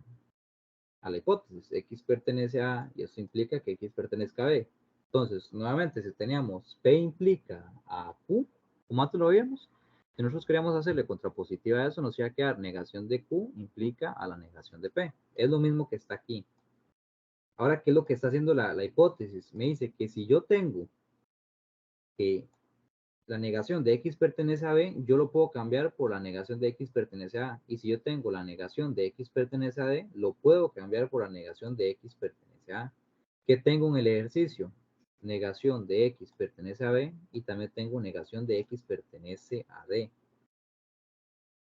a la hipótesis. X pertenece a, y eso implica que X pertenezca a B. Entonces, nuevamente, si teníamos P implica a Q, como antes lo vimos, si nosotros queríamos hacerle contrapositiva a eso, nos iba a quedar negación de Q implica a la negación de P. Es lo mismo que está aquí. Ahora, ¿qué es lo que está haciendo la hipótesis? Me dice que si yo tengo que la negación de X pertenece a B, yo lo puedo cambiar por la negación de X pertenece a A. Y si yo tengo la negación de X pertenece a D, lo puedo cambiar por la negación de X pertenece a A. ¿Qué tengo en el ejercicio? Negación de X pertenece a B y también tengo negación de X pertenece a D.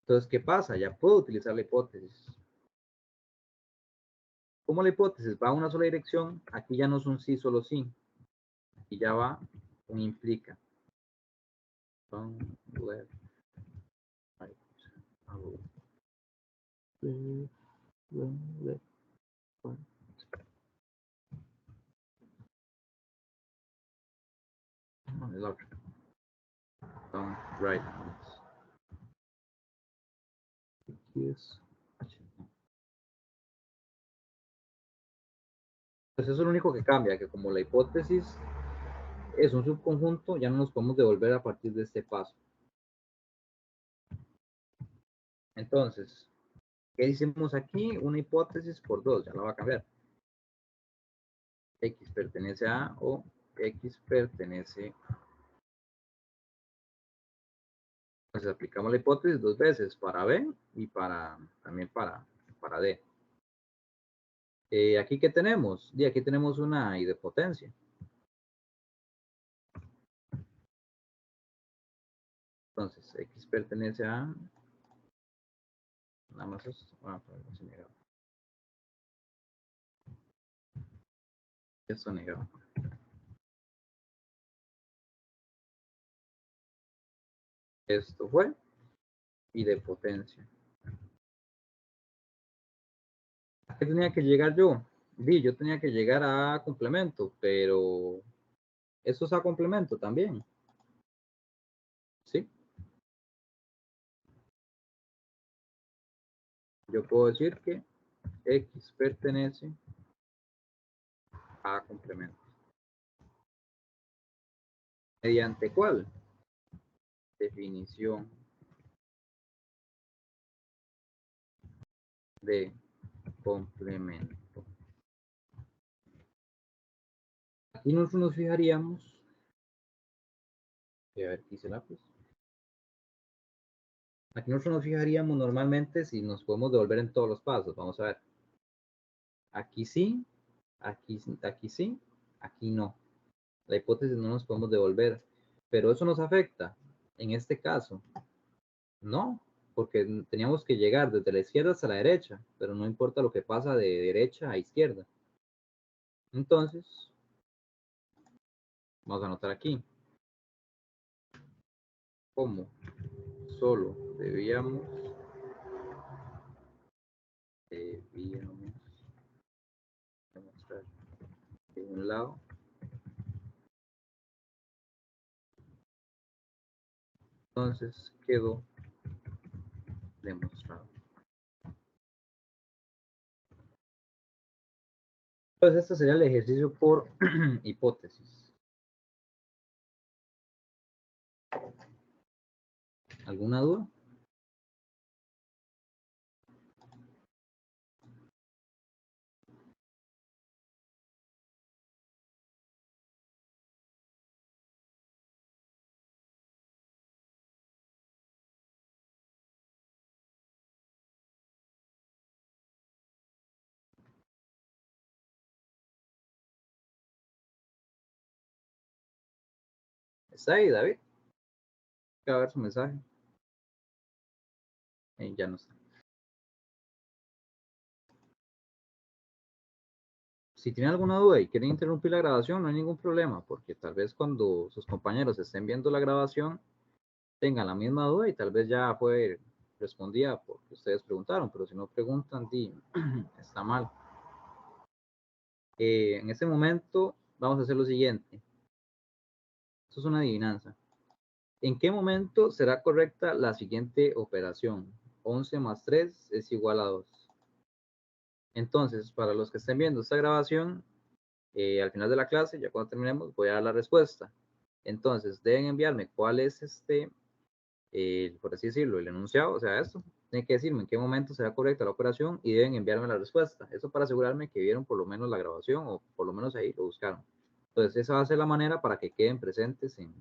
Entonces, ¿qué pasa? Ya puedo utilizar la hipótesis. Como la hipótesis va a una sola dirección, aquí ya no es un sí, solo sí. Aquí ya va un implica. Left, right, left, right. El otro. Down, right. Aquí es H. Pues eso es lo único que cambia, que como la hipótesis es un subconjunto, ya no nos podemos devolver a partir de este paso. Entonces, ¿qué hicimos aquí? Una hipótesis por 2, ya la va a cambiar. X pertenece a o X pertenece. Entonces aplicamos la hipótesis 2 veces, para B y también para D. ¿Aquí qué tenemos? Y aquí tenemos una idempotencia. Entonces, X pertenece a... Nada más esto. Pues negado. Esto negado. Esto fue idempotencia. ¿A qué tenía que llegar yo? Yo tenía que llegar a complemento, pero eso es a complemento también. ¿Sí? Yo puedo decir que X pertenece a complemento. ¿Mediante cuál? Definición de complemento. Aquí nosotros nos fijaríamos, a ver, ¿qué hice el lápiz? Aquí nosotros nos fijaríamos normalmente si nos podemos devolver en todos los pasos. Vamos a ver. Aquí sí, aquí sí, aquí no. La hipótesis no nos podemos devolver, pero eso nos afecta. En este caso, no, porque teníamos que llegar desde la izquierda hasta la derecha, pero no importa lo que pasa de derecha a izquierda. Entonces, vamos a anotar aquí. Como solo debíamos demostrar de un lado, entonces quedó demostrado. Entonces, este sería el ejercicio por hipótesis. ¿Alguna duda? ¿Está ahí, David? A ver su mensaje. Ya no está. Si tienen alguna duda y quieren interrumpir la grabación, no hay ningún problema, porque tal vez cuando sus compañeros estén viendo la grabación tengan la misma duda y tal vez ya fue respondida porque ustedes preguntaron, pero si no preguntan, está mal. En este momento vamos a hacer lo siguiente. Esto es una adivinanza. ¿En qué momento será correcta la siguiente operación? 11 más 3 es igual a 2. Entonces, para los que estén viendo esta grabación, al final de la clase, ya cuando terminemos, voy a dar la respuesta. Entonces, deben enviarme cuál es por así decirlo, el enunciado, o sea, esto. Tienen que decirme en qué momento será correcta la operación y deben enviarme la respuesta. Eso para asegurarme que vieron por lo menos la grabación o por lo menos ahí lo buscaron. Entonces, esa va a ser la manera para que queden presentes en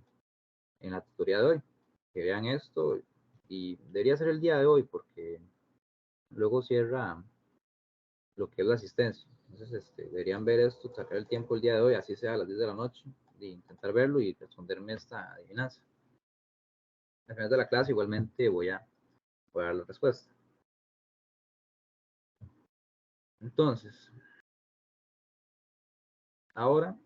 la tutoría de hoy. Que vean esto y debería ser el día de hoy porque luego cierra lo que es la asistencia. Entonces, deberían ver esto, sacar el tiempo el día de hoy, así sea a las 10 de la noche, de intentar verlo y responderme esta adivinanza. Al final de la clase igualmente voy a Voy a dar la respuesta. Entonces, ahora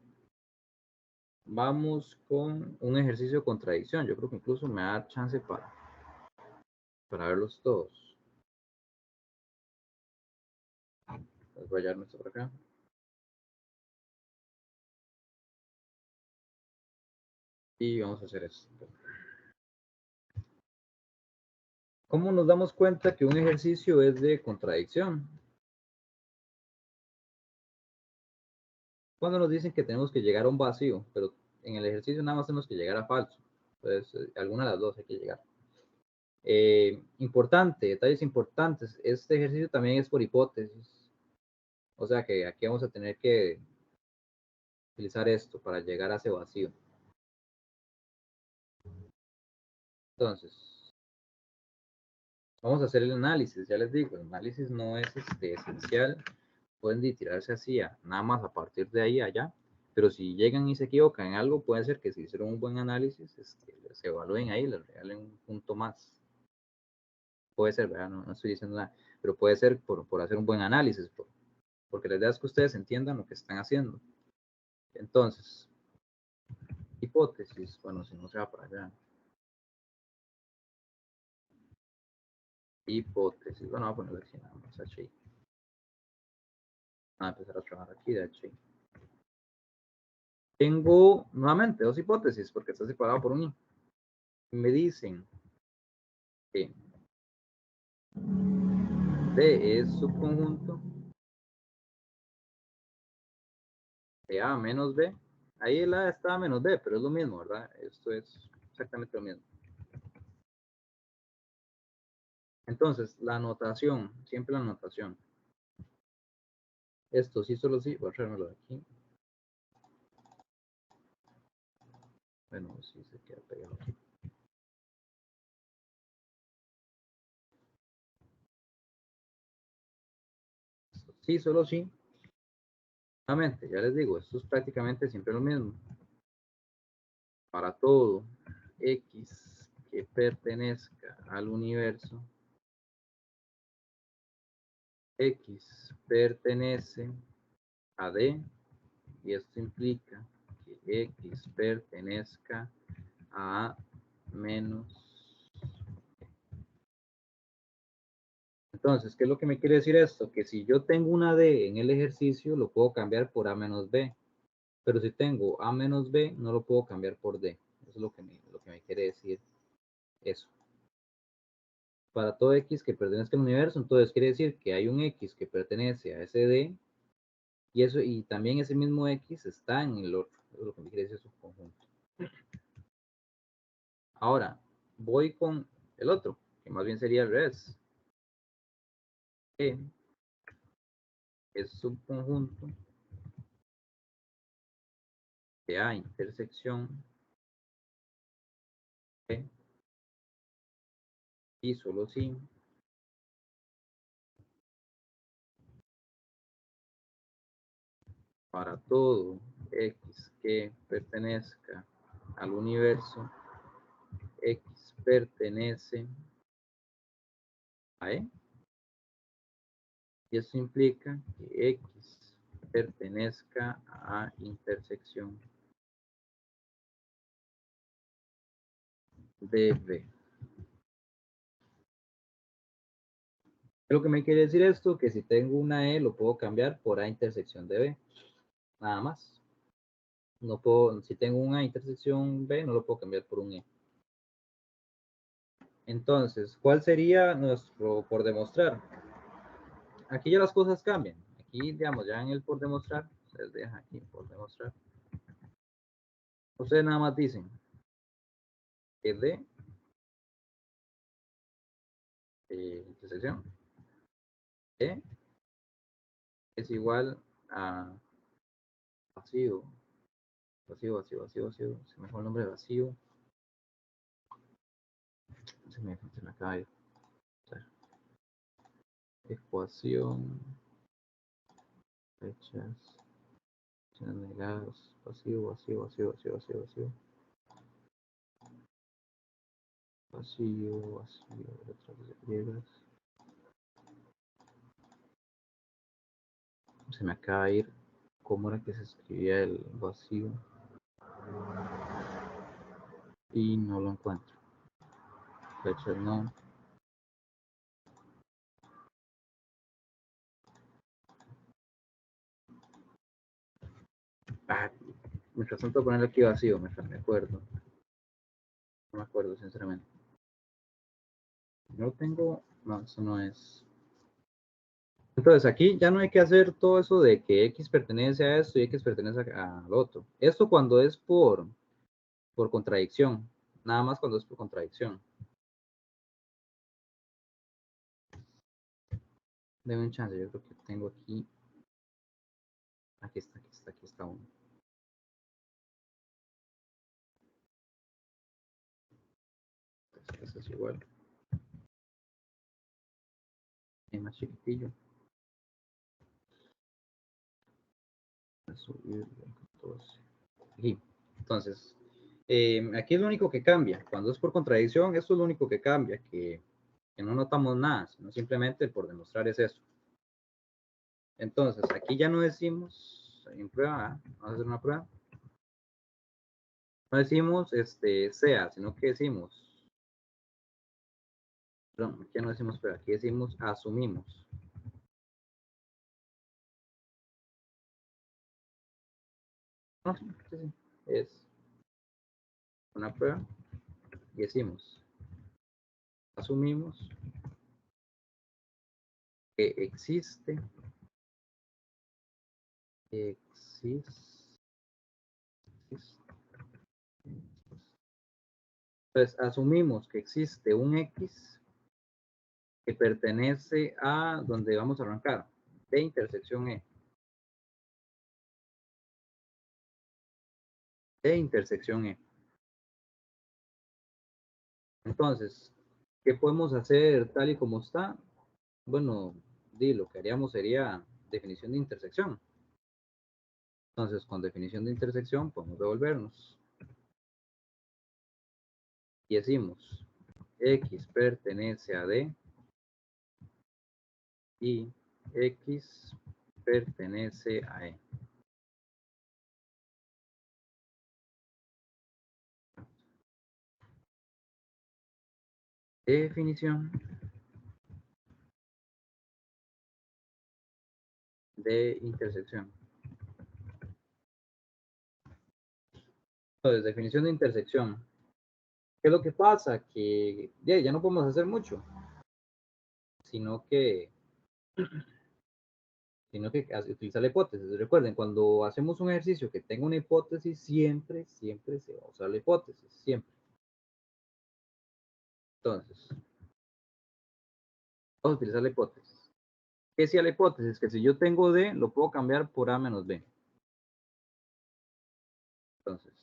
vamos con un ejercicio de contradicción. Yo creo que incluso me da chance para verlos todos. Les voy a llevar esto por acá. Y vamos a hacer esto. ¿Cómo nos damos cuenta que un ejercicio es de contradicción? Cuando nos dicen que tenemos que llegar a un vacío, pero en el ejercicio nada más tenemos que llegar a falso. Entonces, alguna de las dos hay que llegar. Importante, detalles importantes. Este ejercicio también es por hipótesis. O sea que aquí vamos a tener que utilizar esto para llegar a ese vacío. Entonces, vamos a hacer el análisis. Ya les digo, el análisis no es esencial. Pueden tirarse así, nada más a partir de ahí allá. Pero si llegan y se equivocan en algo, puede ser que si hicieron un buen análisis, se evalúen ahí, les regalen un punto más. Puede ser, ¿verdad? No estoy diciendo nada, pero puede ser por hacer un buen análisis, porque la idea es que ustedes entiendan lo que están haciendo. Entonces, hipótesis, bueno, si no se va para allá. Hipótesis, bueno, voy a ponerle aquí nada más, HI. Voy a empezar a trabajar aquí de HI. Tengo nuevamente dos hipótesis, porque está separado por un I. Me dicen que D es subconjunto de A menos B. Ahí el A está menos B, pero es lo mismo, ¿verdad? Esto es exactamente lo mismo. Entonces, la anotación, siempre la anotación. Esto sí, solo sí, voy a traérmelo de aquí. Bueno, sí se queda pegado aquí. Sí, solo sí. Nuevamente, ya les digo, esto es prácticamente siempre lo mismo. Para todo X que pertenezca al universo, X pertenece a D, y esto implica que X pertenezca a A menos. Entonces, ¿qué es lo que me quiere decir esto? Que si yo tengo una D en el ejercicio, lo puedo cambiar por A menos B. Pero si tengo A menos B, no lo puedo cambiar por D. Eso es lo que me quiere decir eso. Para todo X que pertenezca al universo, entonces quiere decir que hay un X que pertenece a ese D, y también ese mismo X está en el otro. Eso es lo que me quiere decir su conjunto. Ahora, voy con el otro, que más bien sería el revés. E es subconjunto de A intersección B, y solo si para todo X que pertenezca al universo, X pertenece a E, y eso implica que X pertenezca a intersección de B. Lo que me quiere decir esto, que si tengo una E, lo puedo cambiar por A intersección de B, nada más. No puedo, si tengo una intersección B, no lo puedo cambiar por un E. Entonces, ¿cuál sería nuestro por demostrar? Aquí ya las cosas cambian. Aquí, digamos, ya en el por demostrar, se les deja aquí por demostrar. Ustedes nada más dicen que D intersección E es igual a vacío, vacío. Se me fue el nombre de vacío. Se me acaba de... Ecuación, fechas, negadas, vacío. Vacío, vacío, letras griegas. Se me acaba de ir cómo era que se escribía el vacío. Y no lo encuentro. Flechas no. Ah, mientras tanto ponerle aquí vacío, me acuerdo. No me acuerdo, sinceramente. No tengo. No, eso no es. Entonces aquí ya no hay que hacer todo eso de que X pertenece a esto y X pertenece al otro. Esto cuando es por contradicción. Nada más cuando es por contradicción. Deme un chance, yo creo que tengo aquí. Aquí está uno. Este es igual. Es más chiquitillo. Voy a subir aquí. Entonces, aquí es lo único que cambia. Cuando es por contradicción, esto es lo único que cambia, que no notamos nada, sino simplemente por demostrar es eso. Entonces, aquí ya no decimos, en prueba, vamos a hacer una prueba. No decimos sea, sino que decimos, perdón, aquí no decimos prueba, aquí decimos asumimos. No, sí, sí, es una prueba y decimos, asumimos que existe, Entonces, asumimos que existe un X que pertenece a donde vamos a arrancar, de intersección E. De intersección E. Entonces, ¿qué podemos hacer tal y como está? Bueno, lo que haríamos sería definición de intersección. Entonces, con definición de intersección podemos devolvernos. Y decimos, X pertenece a D y X pertenece a E. Definición de intersección. Entonces, definición de intersección. ¿Qué es lo que pasa? Que ya no podemos hacer mucho, sino que utilizar la hipótesis. Recuerden, cuando hacemos un ejercicio que tenga una hipótesis, siempre se va a usar la hipótesis, siempre. Entonces, vamos a utilizar la hipótesis. ¿Qué decía la hipótesis? Que si yo tengo D, lo puedo cambiar por A menos B. Entonces,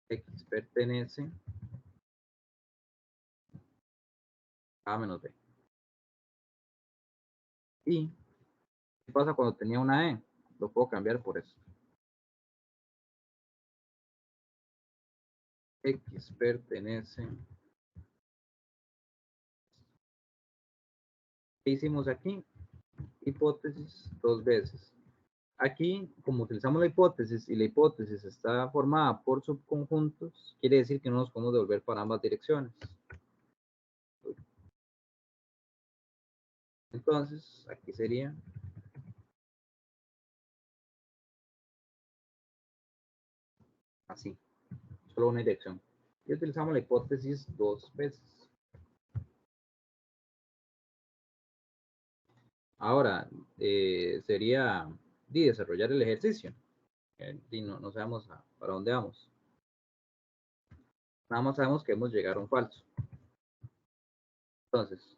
X pertenece a A menos B. ¿Y qué pasa cuando tenía una E? Lo puedo cambiar por eso. X pertenece. ¿Qué hicimos aquí? Hipótesis dos veces. Aquí, como utilizamos la hipótesis y la hipótesis está formada por subconjuntos, quiere decir que no nos podemos devolver para ambas direcciones. Entonces, aquí sería así, solo una dirección. Y utilizamos la hipótesis dos veces. Ahora, sería desarrollar el ejercicio. Y no sabemos para dónde vamos. Nada más sabemos que hemos llegado a un falso. Entonces,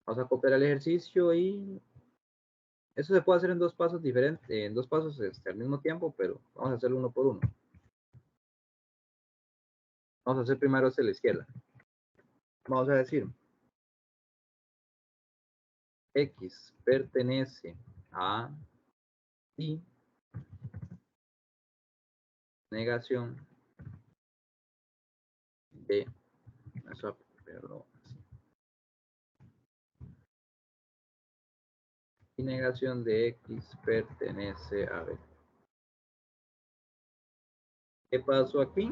vamos a copiar el ejercicio y eso se puede hacer en dos pasos diferentes, en dos pasos al mismo tiempo, pero vamos a hacerlo uno por uno. Vamos a hacer primero hacia la izquierda. Vamos a decir, X pertenece a y negación B. Eso a verlo así. Y negación de X pertenece a B. ¿Qué pasó aquí?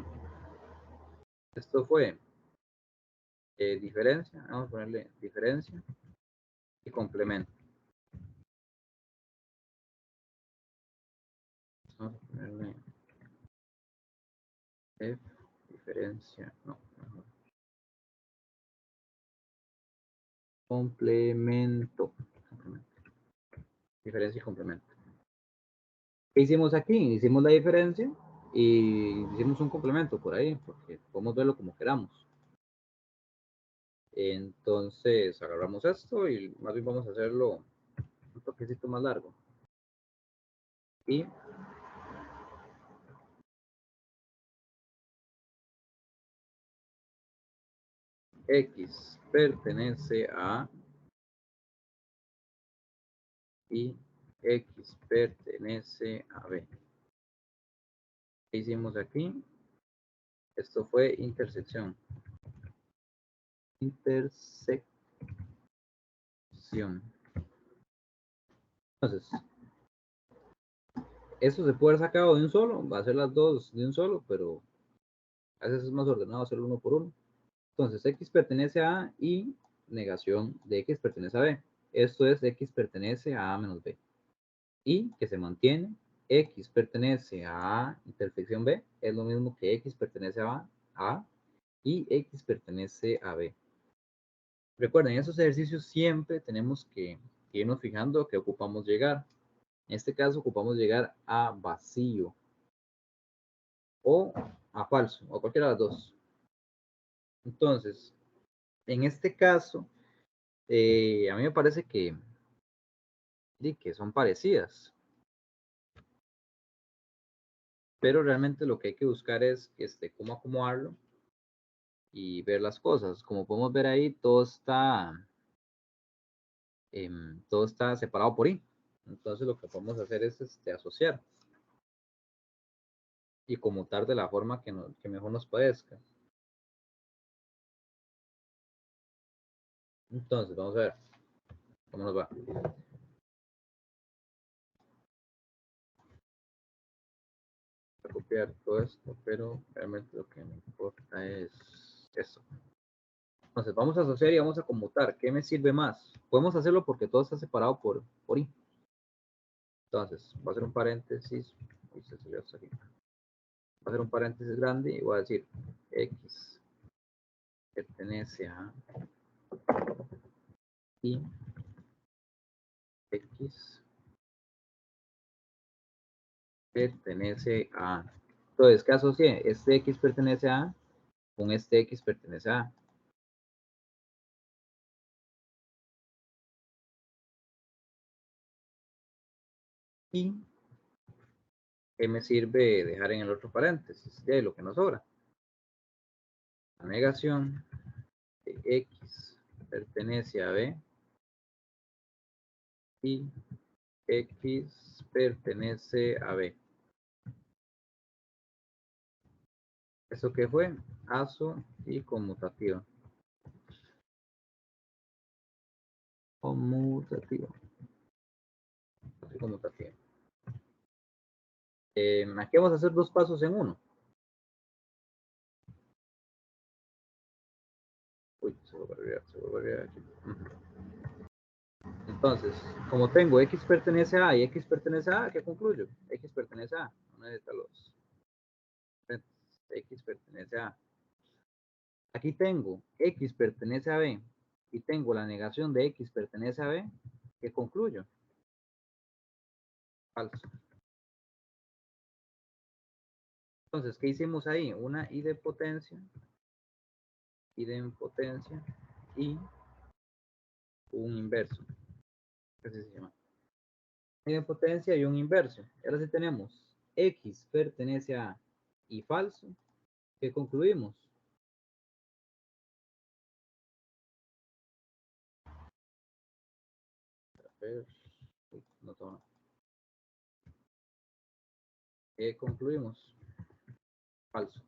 Esto fue diferencia. Vamos a ponerle diferencia y complemento. Vamos a ponerle F, diferencia, no, mejor. Complemento. Diferencia y complemento. ¿Qué hicimos aquí? Hicimos la diferencia y hicimos un complemento por ahí, porque podemos verlo como queramos. Entonces agarramos esto y más bien vamos a hacerlo un toquecito más largo. Y X pertenece a y X pertenece a B. ¿Qué hicimos aquí? Esto fue intersección. Intersección. Entonces, eso se puede haber sacado de un solo, va a ser las dos de un solo, pero a veces es más ordenado hacerlo uno por uno. Entonces, X pertenece a A y negación de X pertenece a B. Esto es X pertenece a A menos B. Y que se mantiene, X pertenece a A intersección B, es lo mismo que X pertenece a A y X pertenece a B. Recuerden, en esos ejercicios siempre tenemos que irnos fijando que ocupamos llegar. En este caso ocupamos llegar a vacío o a falso, o cualquiera de las dos. Entonces, en este caso, a mí me parece que son parecidas. Pero realmente lo que hay que buscar es cómo acomodarlo y ver las cosas. Como podemos ver ahí, todo está separado por I. Entonces lo que podemos hacer es asociar y conmutar de la forma que mejor nos parezca. Entonces, vamos a ver cómo nos va. Voy a copiar todo esto, pero realmente lo que me importa es eso. Entonces, vamos a asociar y vamos a conmutar. ¿Qué me sirve más? Podemos hacerlo porque todo está separado por I. Entonces, voy a hacer un paréntesis. Uy, se salió esto aquí. Voy a hacer un paréntesis grande y voy a decir X pertenece a y X pertenece a. Entonces, ¿qué asocié? Este X pertenece a con este X pertenece a. Y ¿qué me sirve dejar en el otro paréntesis? De lo que nos sobra. La negación de X pertenece a B y X pertenece a B. ¿Eso qué fue? Aso y conmutativa. Conmutativa. Conmutativa. Aquí vamos a hacer dos pasos en uno. Uy, se va a volver aquí. Entonces, como tengo X pertenece a y X pertenece a, ¿qué concluyo? X pertenece a. No necesita los. X pertenece a. Aquí tengo X pertenece a B y tengo la negación de X pertenece a B. ¿Qué concluyo? Falso. Entonces, ¿qué hicimos ahí? Una idempotencia y un inverso. Así se llama. Idempotencia y un inverso. Y ahora sí tenemos X pertenece a y falso. ¿Qué concluimos? No toma. ¿Qué concluimos? Falso.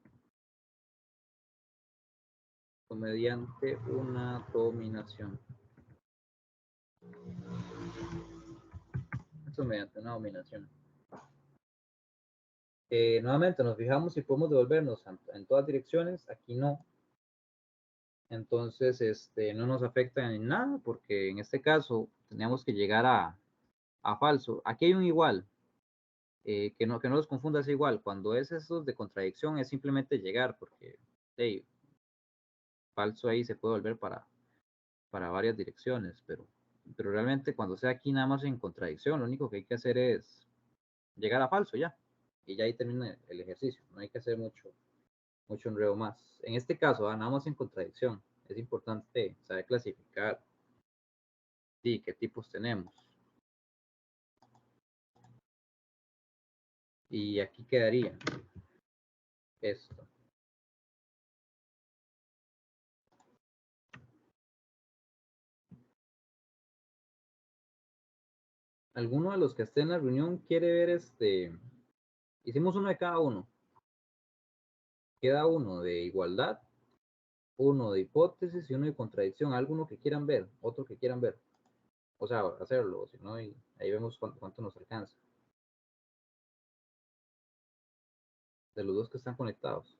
Esto mediante una dominación. Esto mediante una dominación. Nuevamente nos fijamos si podemos devolvernos en todas direcciones. Aquí no. Entonces, no nos afecta en nada porque en este caso teníamos que llegar a falso. Aquí hay un igual. Que no los confundas igual. Cuando es eso de contradicción es simplemente llegar porque hey, falso ahí se puede volver para varias direcciones, pero realmente cuando sea aquí nada más en contradicción, lo único que hay que hacer es llegar a falso ya. Y ya ahí termina el ejercicio. No hay que hacer mucho enredo más. En este caso, nada más en contradicción. Es importante saber clasificar sí, qué tipos tenemos. Y aquí quedaría esto. ¿Alguno de los que esté en la reunión quiere ver Hicimos uno de cada uno. Queda uno de igualdad, uno de hipótesis y uno de contradicción. Alguno que quieran ver, otro que quieran ver. O sea, hacerlo, si no, ahí vemos cuánto nos alcanza. De los dos que están conectados.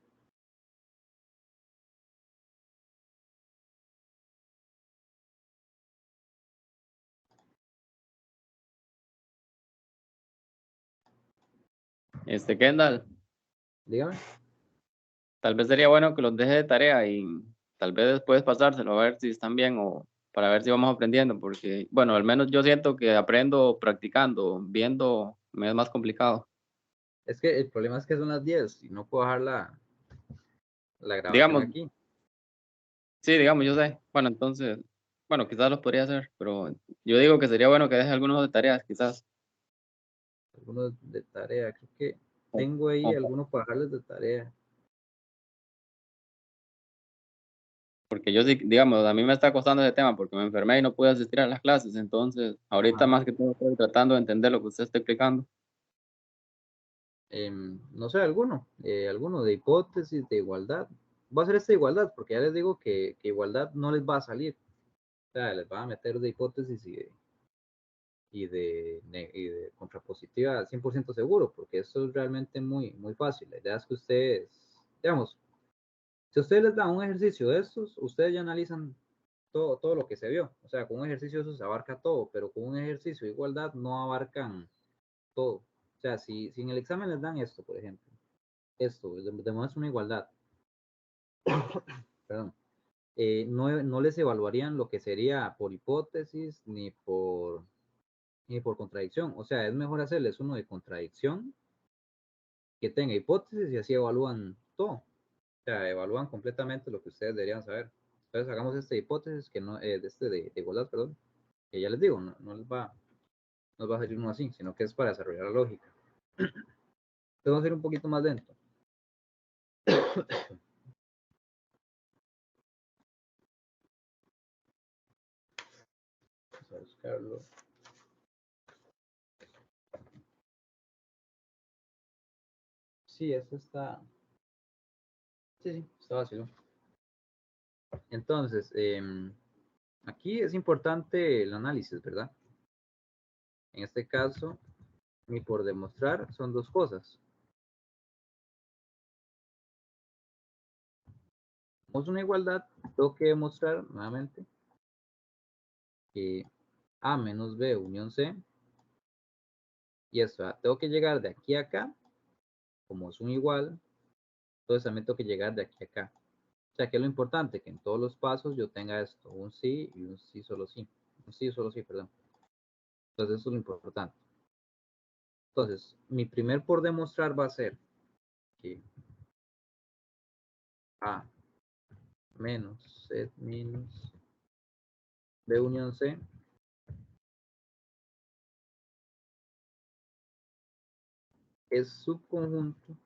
Kendall, Dígame. tal vez sería bueno que los deje de tarea y tal vez después pasárselo a ver si están bien o para ver si vamos aprendiendo, porque, bueno, al menos yo siento que aprendo practicando, viendo me es más complicado. Es que el problema es que son las 10 y no puedo dejar la grabación Digamos, aquí. sí, digamos, yo sé. Bueno, entonces, bueno, quizás los podría hacer, pero yo digo que sería bueno que deje algunos de tareas, quizás. Algunos de tarea. Creo que O- tengo ahí o- algunos para dejarles de tarea. Porque yo sí, digamos, a mí me está costando ese tema porque me enfermé y no pude asistir a las clases, entonces ahorita Ajá. más que todo estoy tratando de entender lo que usted está explicando. No sé, alguno de hipótesis, de igualdad. Va a ser esta igualdad, porque ya les digo que igualdad no les va a salir. O sea, les va a meter de hipótesis y de contrapositiva al 100% seguro, porque eso es realmente muy fácil. La idea es que ustedes, digamos, si ustedes les dan un ejercicio de estos, ustedes ya analizan todo lo que se vio. O sea, con un ejercicio de esos se abarca todo, pero con un ejercicio de igualdad no abarcan todo. O sea, si en el examen les dan esto, por ejemplo, esto, demuestra una igualdad, perdón, no les evaluarían lo que sería por hipótesis ni por contradicción. O sea, es mejor hacerles uno de contradicción que tenga hipótesis y así evalúan todo. O sea, evalúan completamente lo que ustedes deberían saber. Entonces hagamos esta hipótesis que no, de igualdad, perdón, que ya les digo, no les va a salir uno así, sino que es para desarrollar la lógica. Entonces vamos a ir un poquito más lento. Vamos a buscarlo. Sí, esto está. Sí, está fácil. Entonces, aquí es importante el análisis, ¿verdad? En este caso, mi por demostrar son dos cosas. Tenemos una igualdad, tengo que demostrar nuevamente que A menos B unión C, y esto, tengo que llegar de aquí a acá, como es un igual, entonces también tengo que llegar de aquí a acá. O sea, que es lo importante, que en todos los pasos yo tenga esto, un sí y un sí solo sí. Un sí solo sí, perdón. Entonces eso es lo importante. Entonces, mi primer por demostrar va a ser que A menos C menos B unión C es subconjunto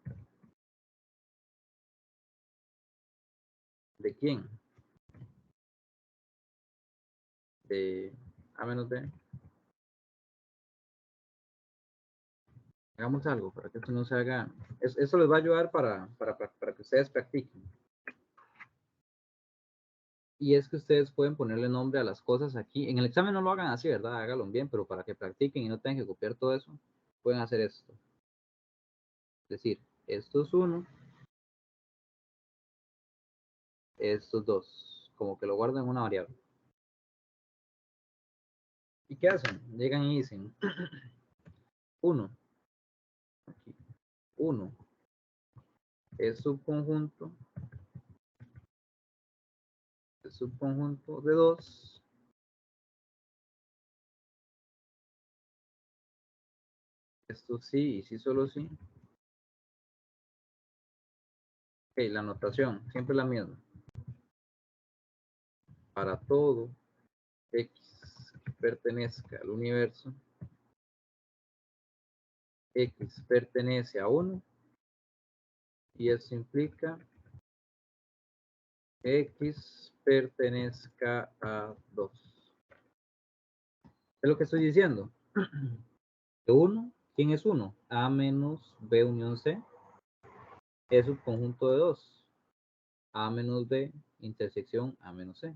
¿de quién? De A menos B. Hagamos algo para que esto no se haga. Eso les va a ayudar para que ustedes practiquen. Y es que ustedes pueden ponerle nombre a las cosas aquí. En el examen no lo hagan así, ¿verdad? Háganlo bien, pero para que practiquen y no tengan que copiar todo eso, pueden hacer esto. Es decir, estos 1, estos 2, como que lo guardan en una variable. ¿Y qué hacen? Llegan y dicen 1, 1 es subconjunto de 2. Esto sí y sí solo sí. Ok, la notación, siempre la misma. Para todo X que pertenezca al universo, X pertenece a 1 y eso implica X pertenezca a 2. Es lo que estoy diciendo. De 1, ¿quién es 1? A menos B unión C es subconjunto de 2. A menos B intersección A menos C.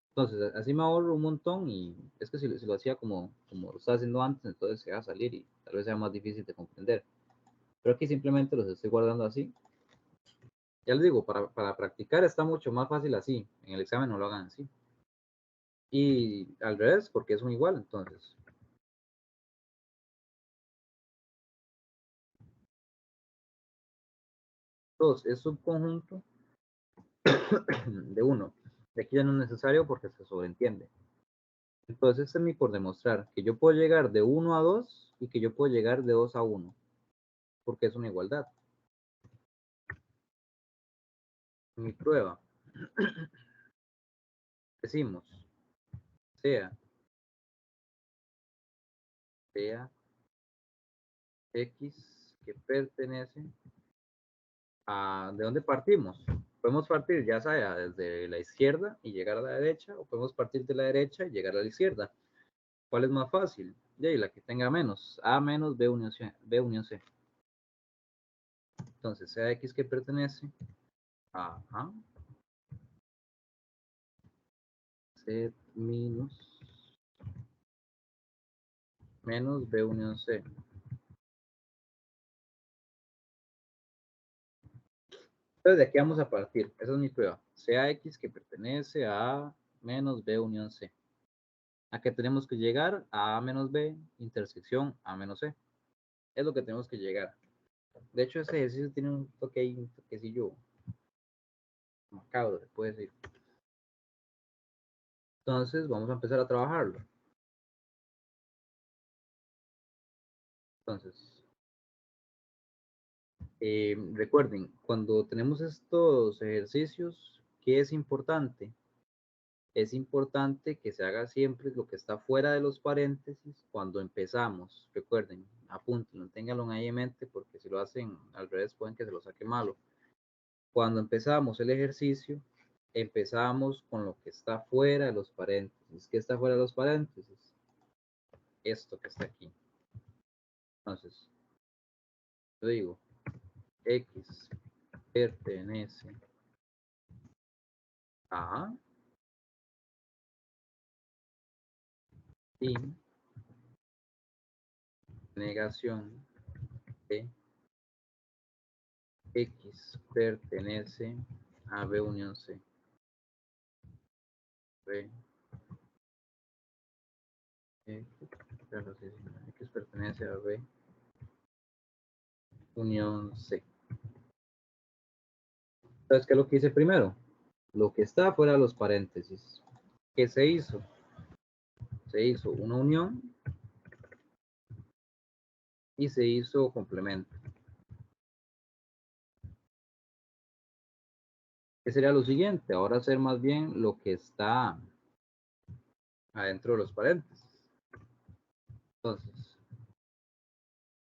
Entonces, así me ahorro un montón y es que si lo hacía como lo estaba haciendo antes, entonces se va a salir y tal vez sea más difícil de comprender. Pero aquí simplemente los estoy guardando así. Ya les digo, para practicar está mucho más fácil así. En el examen no lo hagan así. Y al revés, porque son igual, entonces. 2 es subconjunto de 1. De aquí ya no es necesario porque se sobreentiende. Entonces, este es mi por demostrar que yo puedo llegar de 1 a 2 y que yo puedo llegar de 2 a 1, porque es una igualdad. Mi prueba, decimos, sea X que pertenece a, ¿de dónde partimos? Podemos partir ya sea desde la izquierda y llegar a la derecha, o podemos partir de la derecha y llegar a la izquierda. ¿Cuál es más fácil? Y ahí la que tenga menos, A menos B unión C. B unión C. Entonces, sea X que pertenece a C menos B unión C. Entonces, de aquí vamos a partir. Esa es mi prueba. Sea X que pertenece a A menos B unión C. ¿A qué tenemos que llegar? A A menos B, intersección A menos C. Es lo que tenemos que llegar. De hecho, ese ejercicio tiene un toque ahí, un toquecillo macabro, se puede decir. Entonces, vamos a empezar a trabajarlo. Entonces, recuerden, cuando tenemos estos ejercicios, ¿qué es importante? Es importante que se haga siempre lo que está fuera de los paréntesis cuando empezamos. Recuerden, apúntenlo, ténganlo ahí en mente porque si lo hacen al revés pueden que se lo saque malo. Cuando empezamos el ejercicio, empezamos con lo que está fuera de los paréntesis. ¿Qué está fuera de los paréntesis? Esto que está aquí. Entonces, yo digo, X pertenece a y negación de X pertenece a B unión C. B, X pertenece a B unión C. Entonces, ¿qué es lo que hice primero? Lo que está fuera de los paréntesis. ¿Qué se hizo? Se hizo una unión y se hizo complemento. ¿Qué sería lo siguiente? Ahora hacer más bien lo que está adentro de los paréntesis. Entonces,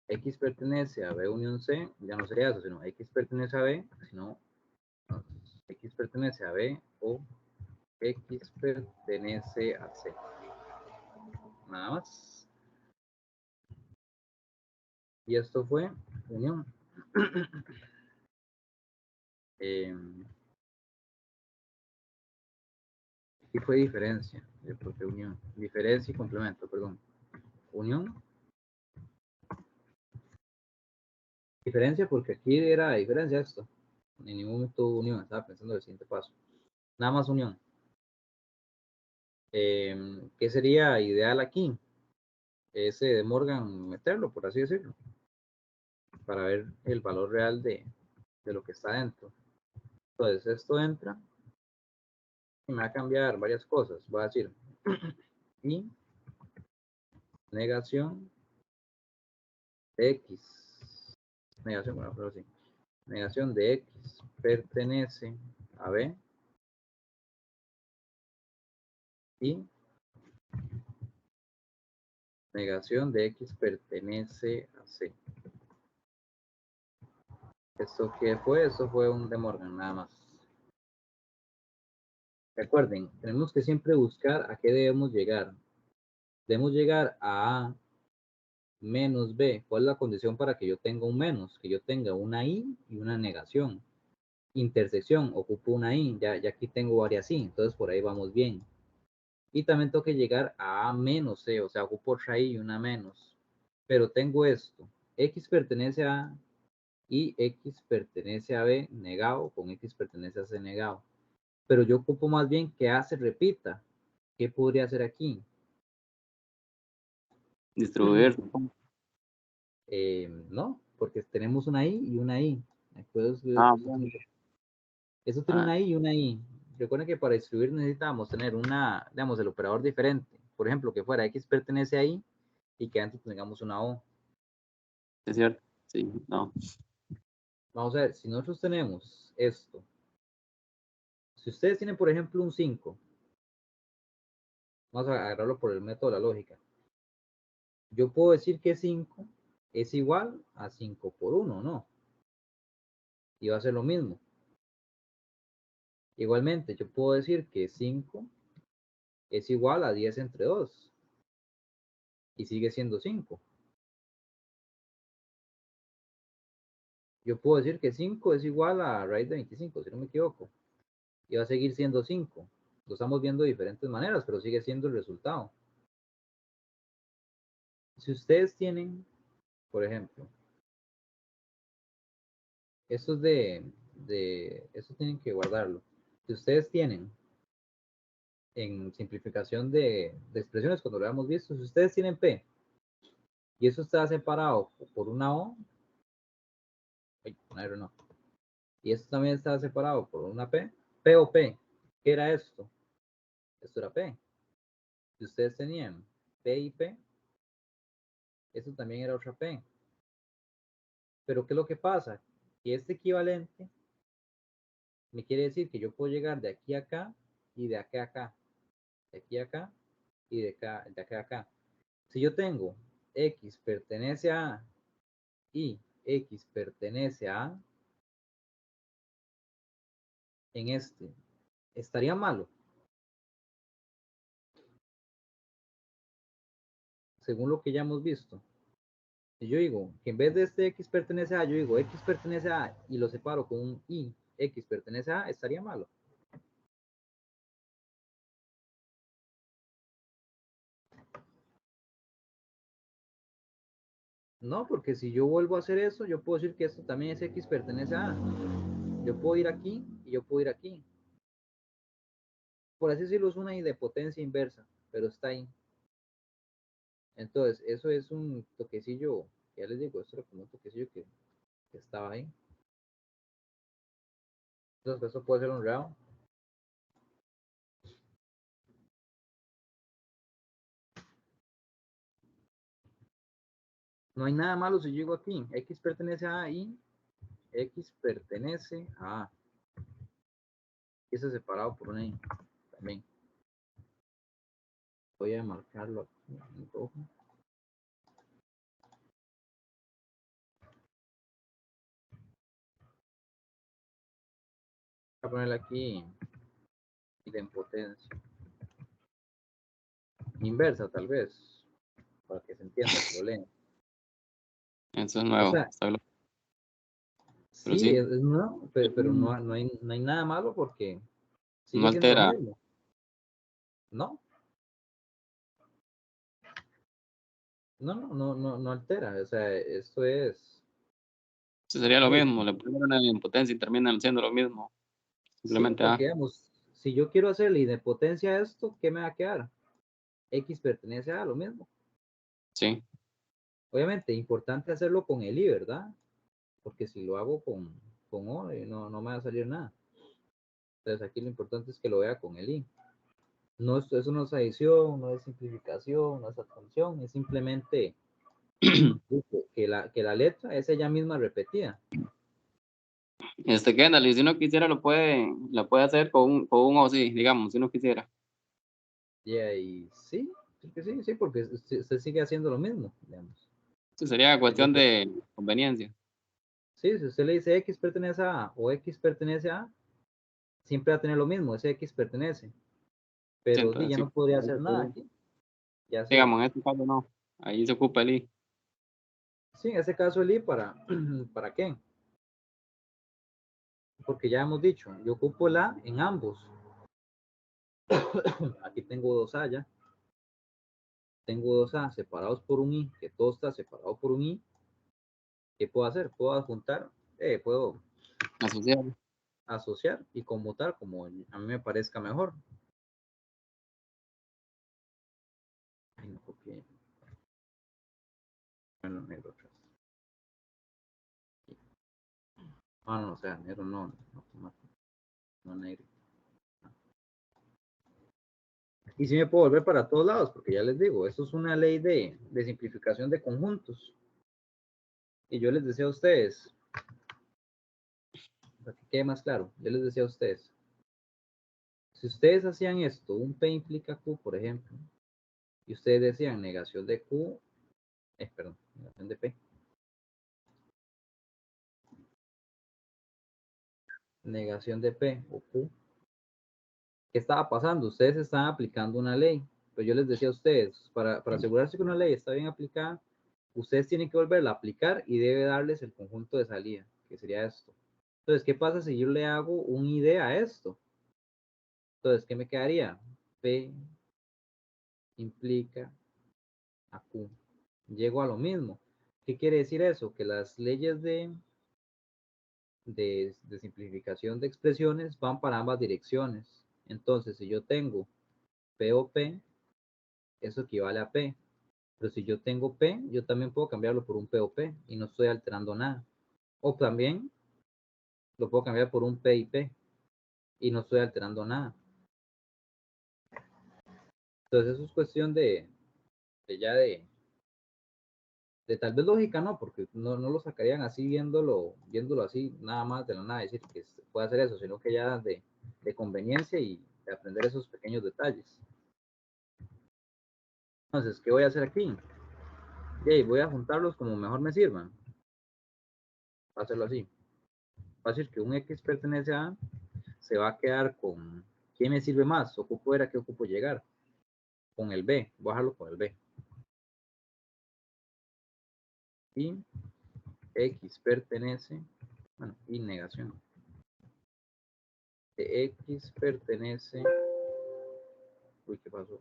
X pertenece a B unión C, ya no sería eso, sino X pertenece a B, sino X pertenece a B o X pertenece a C. Nada más. Y esto fue unión. Aquí fue diferencia, porque unión, diferencia y complemento, perdón. Unión. Diferencia porque aquí era diferencia esto. En ningún momento hubo unión, estaba pensando en el siguiente paso. Nada más unión. ¿Qué sería ideal aquí? Ese de Morgan meterlo, por así decirlo, para ver el valor real de lo que está dentro. Entonces esto entra y me va a cambiar varias cosas. Voy a decir y negación de x, negación, bueno, pero sí, negación de x pertenece a b y negación de x pertenece a c. ¿Esto qué fue? Esto fue un De Morgan, nada más. Recuerden, tenemos que siempre buscar a qué debemos llegar. Debemos llegar a menos b. ¿Cuál es la condición para que yo tenga un menos? Que yo tenga una i y una negación. Intersección, ocupo una i, ya aquí tengo varias i, entonces por ahí vamos bien. Y también tengo que llegar a menos c, o sea, ocupo otra i y una menos. Pero tengo esto, x pertenece a a y x pertenece a b negado con x pertenece a c negado. Pero yo ocupo más bien que a se repita. ¿Qué podría hacer aquí? Distribuir. No, porque tenemos una i y una i. Bueno. Eso tiene Ah, una i y una i. Recuerden que para distribuir necesitamos tener una, digamos, el operador diferente. Por ejemplo, que fuera x pertenece a i y que antes tengamos una o. es cierto. Sí, no. Vamos a ver, si nosotros tenemos esto, si ustedes tienen, por ejemplo, un 5, vamos a agarrarlo por el método de la lógica. Yo puedo decir que 5 es igual a 5 por 1, ¿no? Y va a ser lo mismo. Igualmente, yo puedo decir que 5 es igual a 10 entre 2. Y sigue siendo 5. Yo puedo decir que 5 es igual a raíz de 25, si no me equivoco. Y va a seguir siendo 5. Lo estamos viendo de diferentes maneras, pero sigue siendo el resultado. Si ustedes tienen, por ejemplo, esto es esto tienen que guardarlo. Si ustedes tienen en simplificación de expresiones, cuando lo habíamos visto, si ustedes tienen P y eso está separado por una O, no, y esto también está separado por una P o P, ¿qué era esto? Esto era P. Si ustedes tenían P y P, esto también era otra P. Pero ¿qué es lo que pasa? Que este equivalente me quiere decir que yo puedo llegar de aquí a acá y de acá a acá, de aquí a acá y de acá a acá. Si yo tengo X pertenece a y X pertenece a en este, estaría malo. Según lo que ya hemos visto. Si yo digo que en vez de este X pertenece a, yo digo X pertenece a y lo separo con un y, X pertenece a, estaría malo. No, porque si yo vuelvo a hacer eso, yo puedo decir que esto también es X pertenece a. Yo puedo ir aquí y yo puedo ir aquí. Por así decirlo, es una idempotencia inversa, pero está ahí. Entonces, eso es un toquecillo, ya les digo, esto era como un toquecillo que estaba ahí. Entonces, eso puede ser un round. No hay nada malo si yo digo aquí, X pertenece a y X pertenece a. Y eso es separado por una y también. Voy a marcarlo aquí en rojo. Voy a ponerle aquí idempotencia. Inversa, tal vez, para que se entienda el problema. Eso es O nuevo. sea, Está pero sí, sí, es nuevo, pero no hay nada malo porque no sigue siendo lo altera. mismo. No. No altera. O sea, esto es... Eso sería lo mismo, le ponen una idempotencia y terminan siendo lo mismo. Simplemente sí, porque, digamos, si yo quiero hacer la idempotencia a esto, ¿qué me va a quedar? X pertenece a lo mismo. sí. Obviamente, importante hacerlo con el I, ¿verdad? Porque si lo hago con O, no me va a salir nada. Entonces aquí lo importante es que lo vea con el I. No, eso no es adición, no es simplificación, no es asunción, es simplemente que la letra es ella misma repetida. Kendall, y si uno quisiera lo puede hacer con un o sí, digamos, si uno quisiera. Y sí, sí, porque usted sigue haciendo lo mismo, digamos. Eso sería cuestión de conveniencia. Sí, si usted le dice X pertenece a A o X pertenece a A, siempre va a tener lo mismo, ese X pertenece. Sí, Pero entonces, ya sí, no podría hacer nada aquí. Ya digamos, en este caso no. Ahí se ocupa el I. sí, en ese caso el I ¿para qué? Porque ya hemos dicho, yo ocupo el A en ambos. Aquí tengo dos A ya. Tengo dos A separados por un I, que todo está separado por un I. ¿Qué puedo hacer? Puedo adjuntar, puedo Asociar. asociar y conmutar como a mí me parezca mejor. Ay, no copié. Bueno, negro atrás. No, o sea, negro no negro. Y sí me puedo volver para todos lados, porque ya les digo, esto es una ley de simplificación de conjuntos. Y yo les decía a ustedes, para que quede más claro, yo les decía a ustedes, si ustedes hacían esto, un P implica Q, por ejemplo, y ustedes decían negación de Q, perdón, negación de P. Negación de P o Q. ¿Qué estaba pasando? Ustedes estaban aplicando una ley. Pero yo les decía a ustedes, para asegurarse que una ley está bien aplicada, ustedes tienen que volverla a aplicar y debe darles el conjunto de salida, que sería esto. Entonces, ¿qué pasa si yo le hago un ID a esto? Entonces, ¿qué me quedaría? P implica a Q. Llego a lo mismo. ¿Qué quiere decir eso? Que las leyes de simplificación de expresiones van para ambas direcciones. Entonces, si yo tengo P o P, eso equivale a P. Pero si yo tengo P, yo también puedo cambiarlo por un P o P y no estoy alterando nada. O también lo puedo cambiar por un P y P y no estoy alterando nada. Entonces eso es cuestión de tal vez lógica, no, porque no lo sacarían así viéndolo así, nada más de la nada, decir que se puede hacer eso, sino que ya de conveniencia y de aprender esos pequeños detalles. Entonces, ¿qué voy a hacer aquí? Voy a juntarlos como mejor me sirvan. Voy a hacerlo así. Va a decir que un X pertenece a A, se va a quedar con, ¿quién me sirve más? Ocupo era que ocupo llegar. Con el B, voy a dejarlo con el B. Y X pertenece, bueno, y negación. De X pertenece, uy, ¿qué pasó?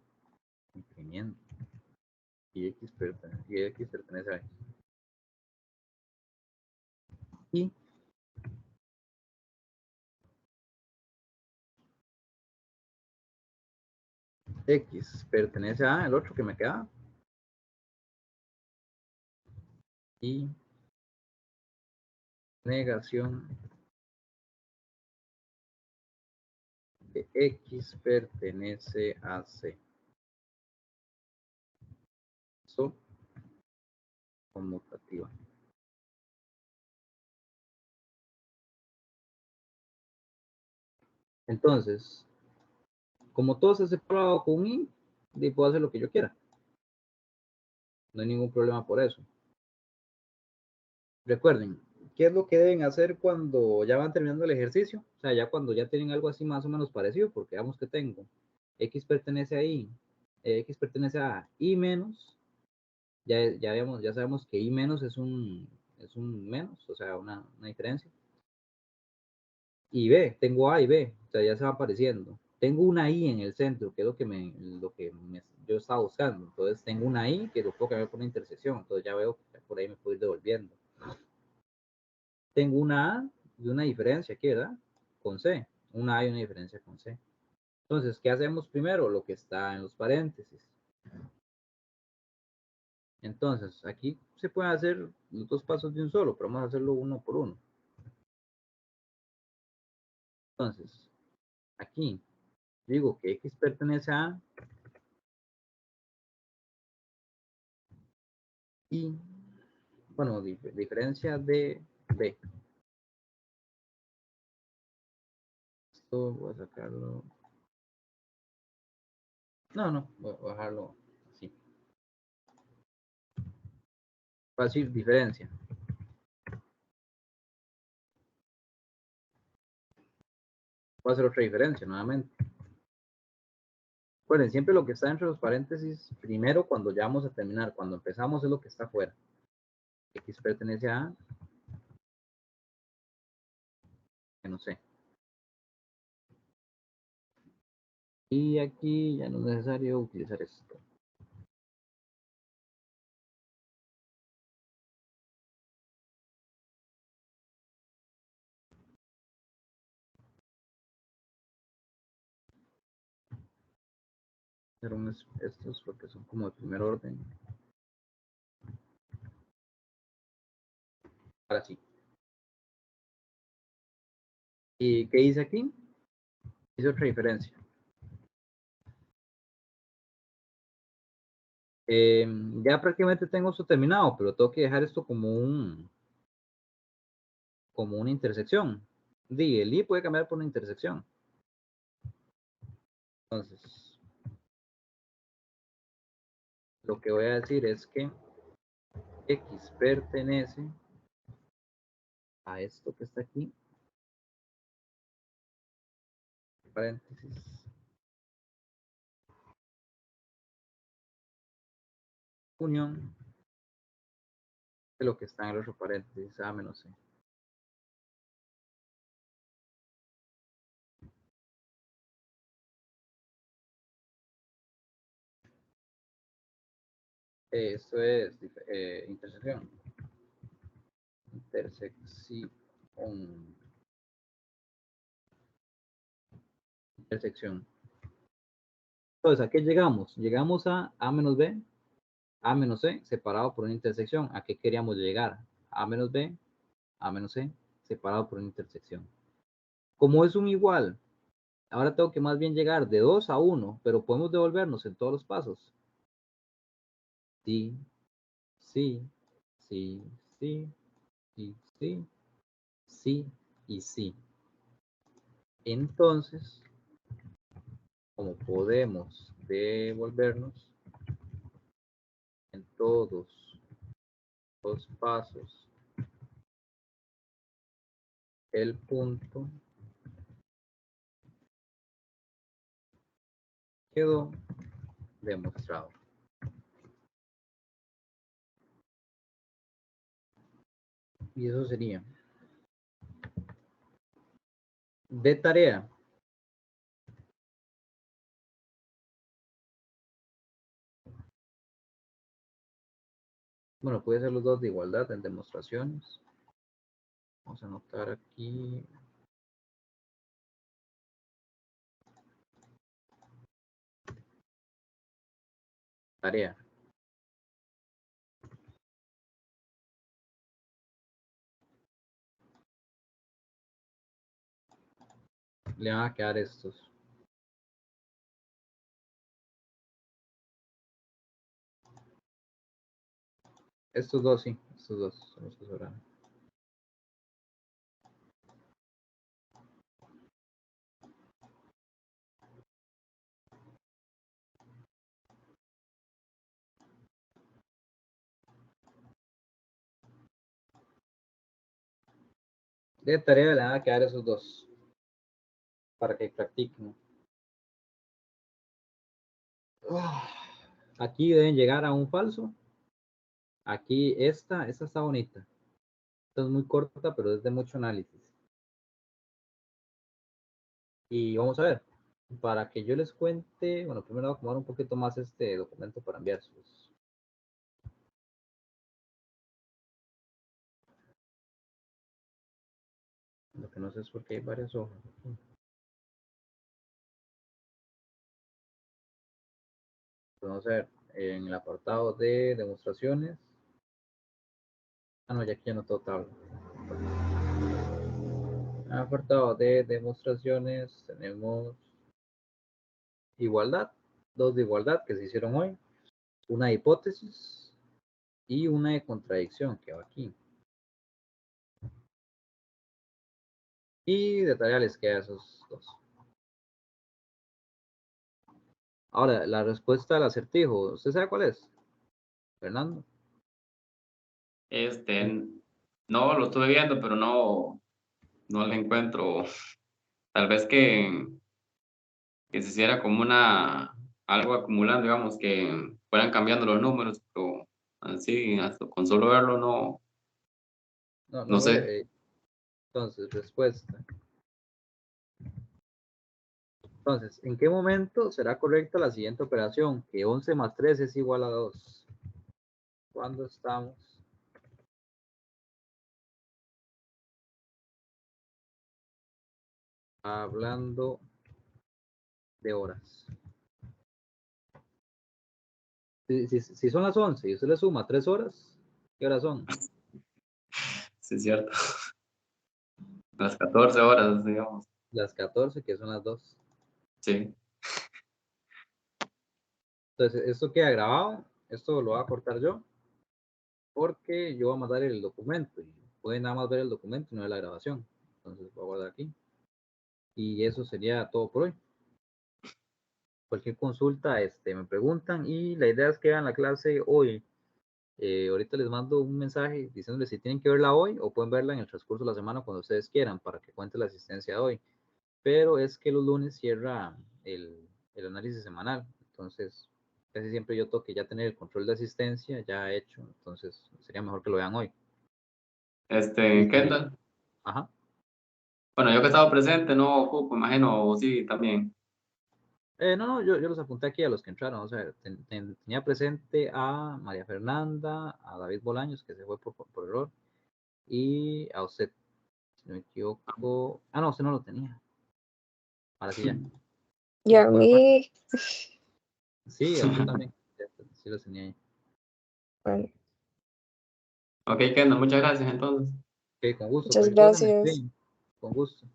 Imprimiendo. Y X pertenece a X. Y X pertenece a el otro que me queda. Y negación de X pertenece a C. Eso conmutativa. Entonces, como todo se separado con I, puedo hacer lo que yo quiera. No hay ningún problema por eso. Recuerden, ¿qué es lo que deben hacer cuando ya van terminando el ejercicio? O sea, ya cuando ya tienen algo así más o menos parecido, porque digamos que tengo X pertenece a I, X pertenece a I menos, ya sabemos que I menos es un menos, o sea, una diferencia. Y B, tengo A y B, o sea, ya se va apareciendo. tengo una I en el centro, que es lo que yo estaba buscando. Entonces tengo una I que lo puedo cambiar por una intersección. Entonces ya veo que por ahí me puedo ir devolviendo. Tengo una A y una diferencia aquí, ¿verdad? Con C. Una A y una diferencia con C. Entonces, ¿qué hacemos primero? Lo que está en los paréntesis. Entonces, aquí se pueden hacer los dos pasos de un solo, pero vamos a hacerlo uno por uno. Entonces, aquí digo que X pertenece a A y, bueno, diferencia de B. Esto voy a sacarlo. No, voy a bajarlo así. Va a decir diferencia. Voy a hacer otra diferencia nuevamente. Recuerden, siempre lo que está entre los paréntesis, primero cuando ya vamos a terminar, cuando empezamos es lo que está afuera. X pertenece a A, que no sé. Y aquí ya no es necesario utilizar esto. Pero estos porque son como de primer orden. Ahora sí. ¿Y qué hice aquí? Hice otra diferencia. Ya prácticamente tengo esto terminado, pero tengo que dejar esto como una intersección. El I puede cambiar por una intersección. Entonces, lo que voy a decir es que X pertenece a esto que está aquí. Paréntesis. Unión de lo que está en el otro paréntesis, A menos C. Esto es intersección. Intersección. Intersección. Entonces, ¿a qué llegamos? Llegamos a A menos B, A menos C, separado por una intersección. ¿A qué queríamos llegar? A menos B, A menos C, separado por una intersección. Como es un igual, ahora tengo que más bien llegar de 2 a 1, pero podemos devolvernos en todos los pasos. Sí, sí, sí, sí, sí, sí, sí y sí. Entonces, como podemos devolvernos en todos los pasos, el punto quedó demostrado. Y eso sería de tarea. Bueno, puede ser los dos de igualdad en demostraciones. Vamos a anotar aquí. Tarea. Le van a quedar estos. Estos dos, sí. Estos dos son los que sobran. De tarea le van a quedar esos dos. Para que practiquen. Aquí deben llegar a un falso. Aquí esta está bonita. Esta es muy corta, pero es de mucho análisis. Y vamos a ver. para que yo les cuente, bueno, primero voy a acomodar un poquito más este documento para enviárselos. Lo que no sé es por qué hay varias hojas aquí. Vamos a ver, en el apartado de demostraciones. Ah, no, ya aquí ya no tengo tabla. En el apartado de demostraciones tenemos igualdad, dos de igualdad que se hicieron hoy, una hipótesis y una de contradicción que va aquí. Y de tarea les queda esos dos. Ahora, la respuesta al acertijo, ¿usted sabe cuál es? Fernando. No, lo estuve viendo, pero no le encuentro. Tal vez que se hiciera como algo acumulando, digamos, que fueran cambiando los números, pero así, hasta con solo verlo, No, no no lo sé. ve. Entonces, respuesta. Entonces, ¿en qué momento será correcta la siguiente operación? Que 11 más 3 es igual a 2. ¿Cuándo estamos? Hablando de horas. Si son las 11 y usted le suma 3 horas, ¿qué horas son? Sí, es cierto. Las 14 horas, digamos. Las 14, que son las 2. Sí. Entonces, esto queda grabado. Esto lo voy a cortar yo. Porque yo voy a mandar el documento. Y pueden nada más ver el documento y no ver la grabación. Entonces, voy a guardar aquí. Y eso sería todo por hoy. Cualquier consulta, me preguntan. Y la idea es que hagan la clase hoy. Ahorita les mando un mensaje diciéndoles si tienen que verla hoy o pueden verla en el transcurso de la semana cuando ustedes quieran para que cuente la asistencia de hoy. Pero es que los lunes cierra el análisis semanal. Entonces, casi siempre yo toque ya tener el control de asistencia ya hecho. Entonces, sería mejor que lo vean hoy. Y, ¿Qué tal? ajá. Bueno, yo que estaba presente, no ocupo, imagino, o sí, también. No, yo los apunté aquí a los que entraron. O sea, tenía presente a María Fernanda, a David Bolaños, que se fue por error, y a usted, si no me equivoco. Ah, no, usted no lo tenía. Ahora sí ya. Y a mí, Sí, a usted también. Sí lo tenía ahí. bueno, Ok, Kendall, muchas gracias entonces. Ok, con gusto. muchas Cualquier cosa me gracias. escriben. Con gusto.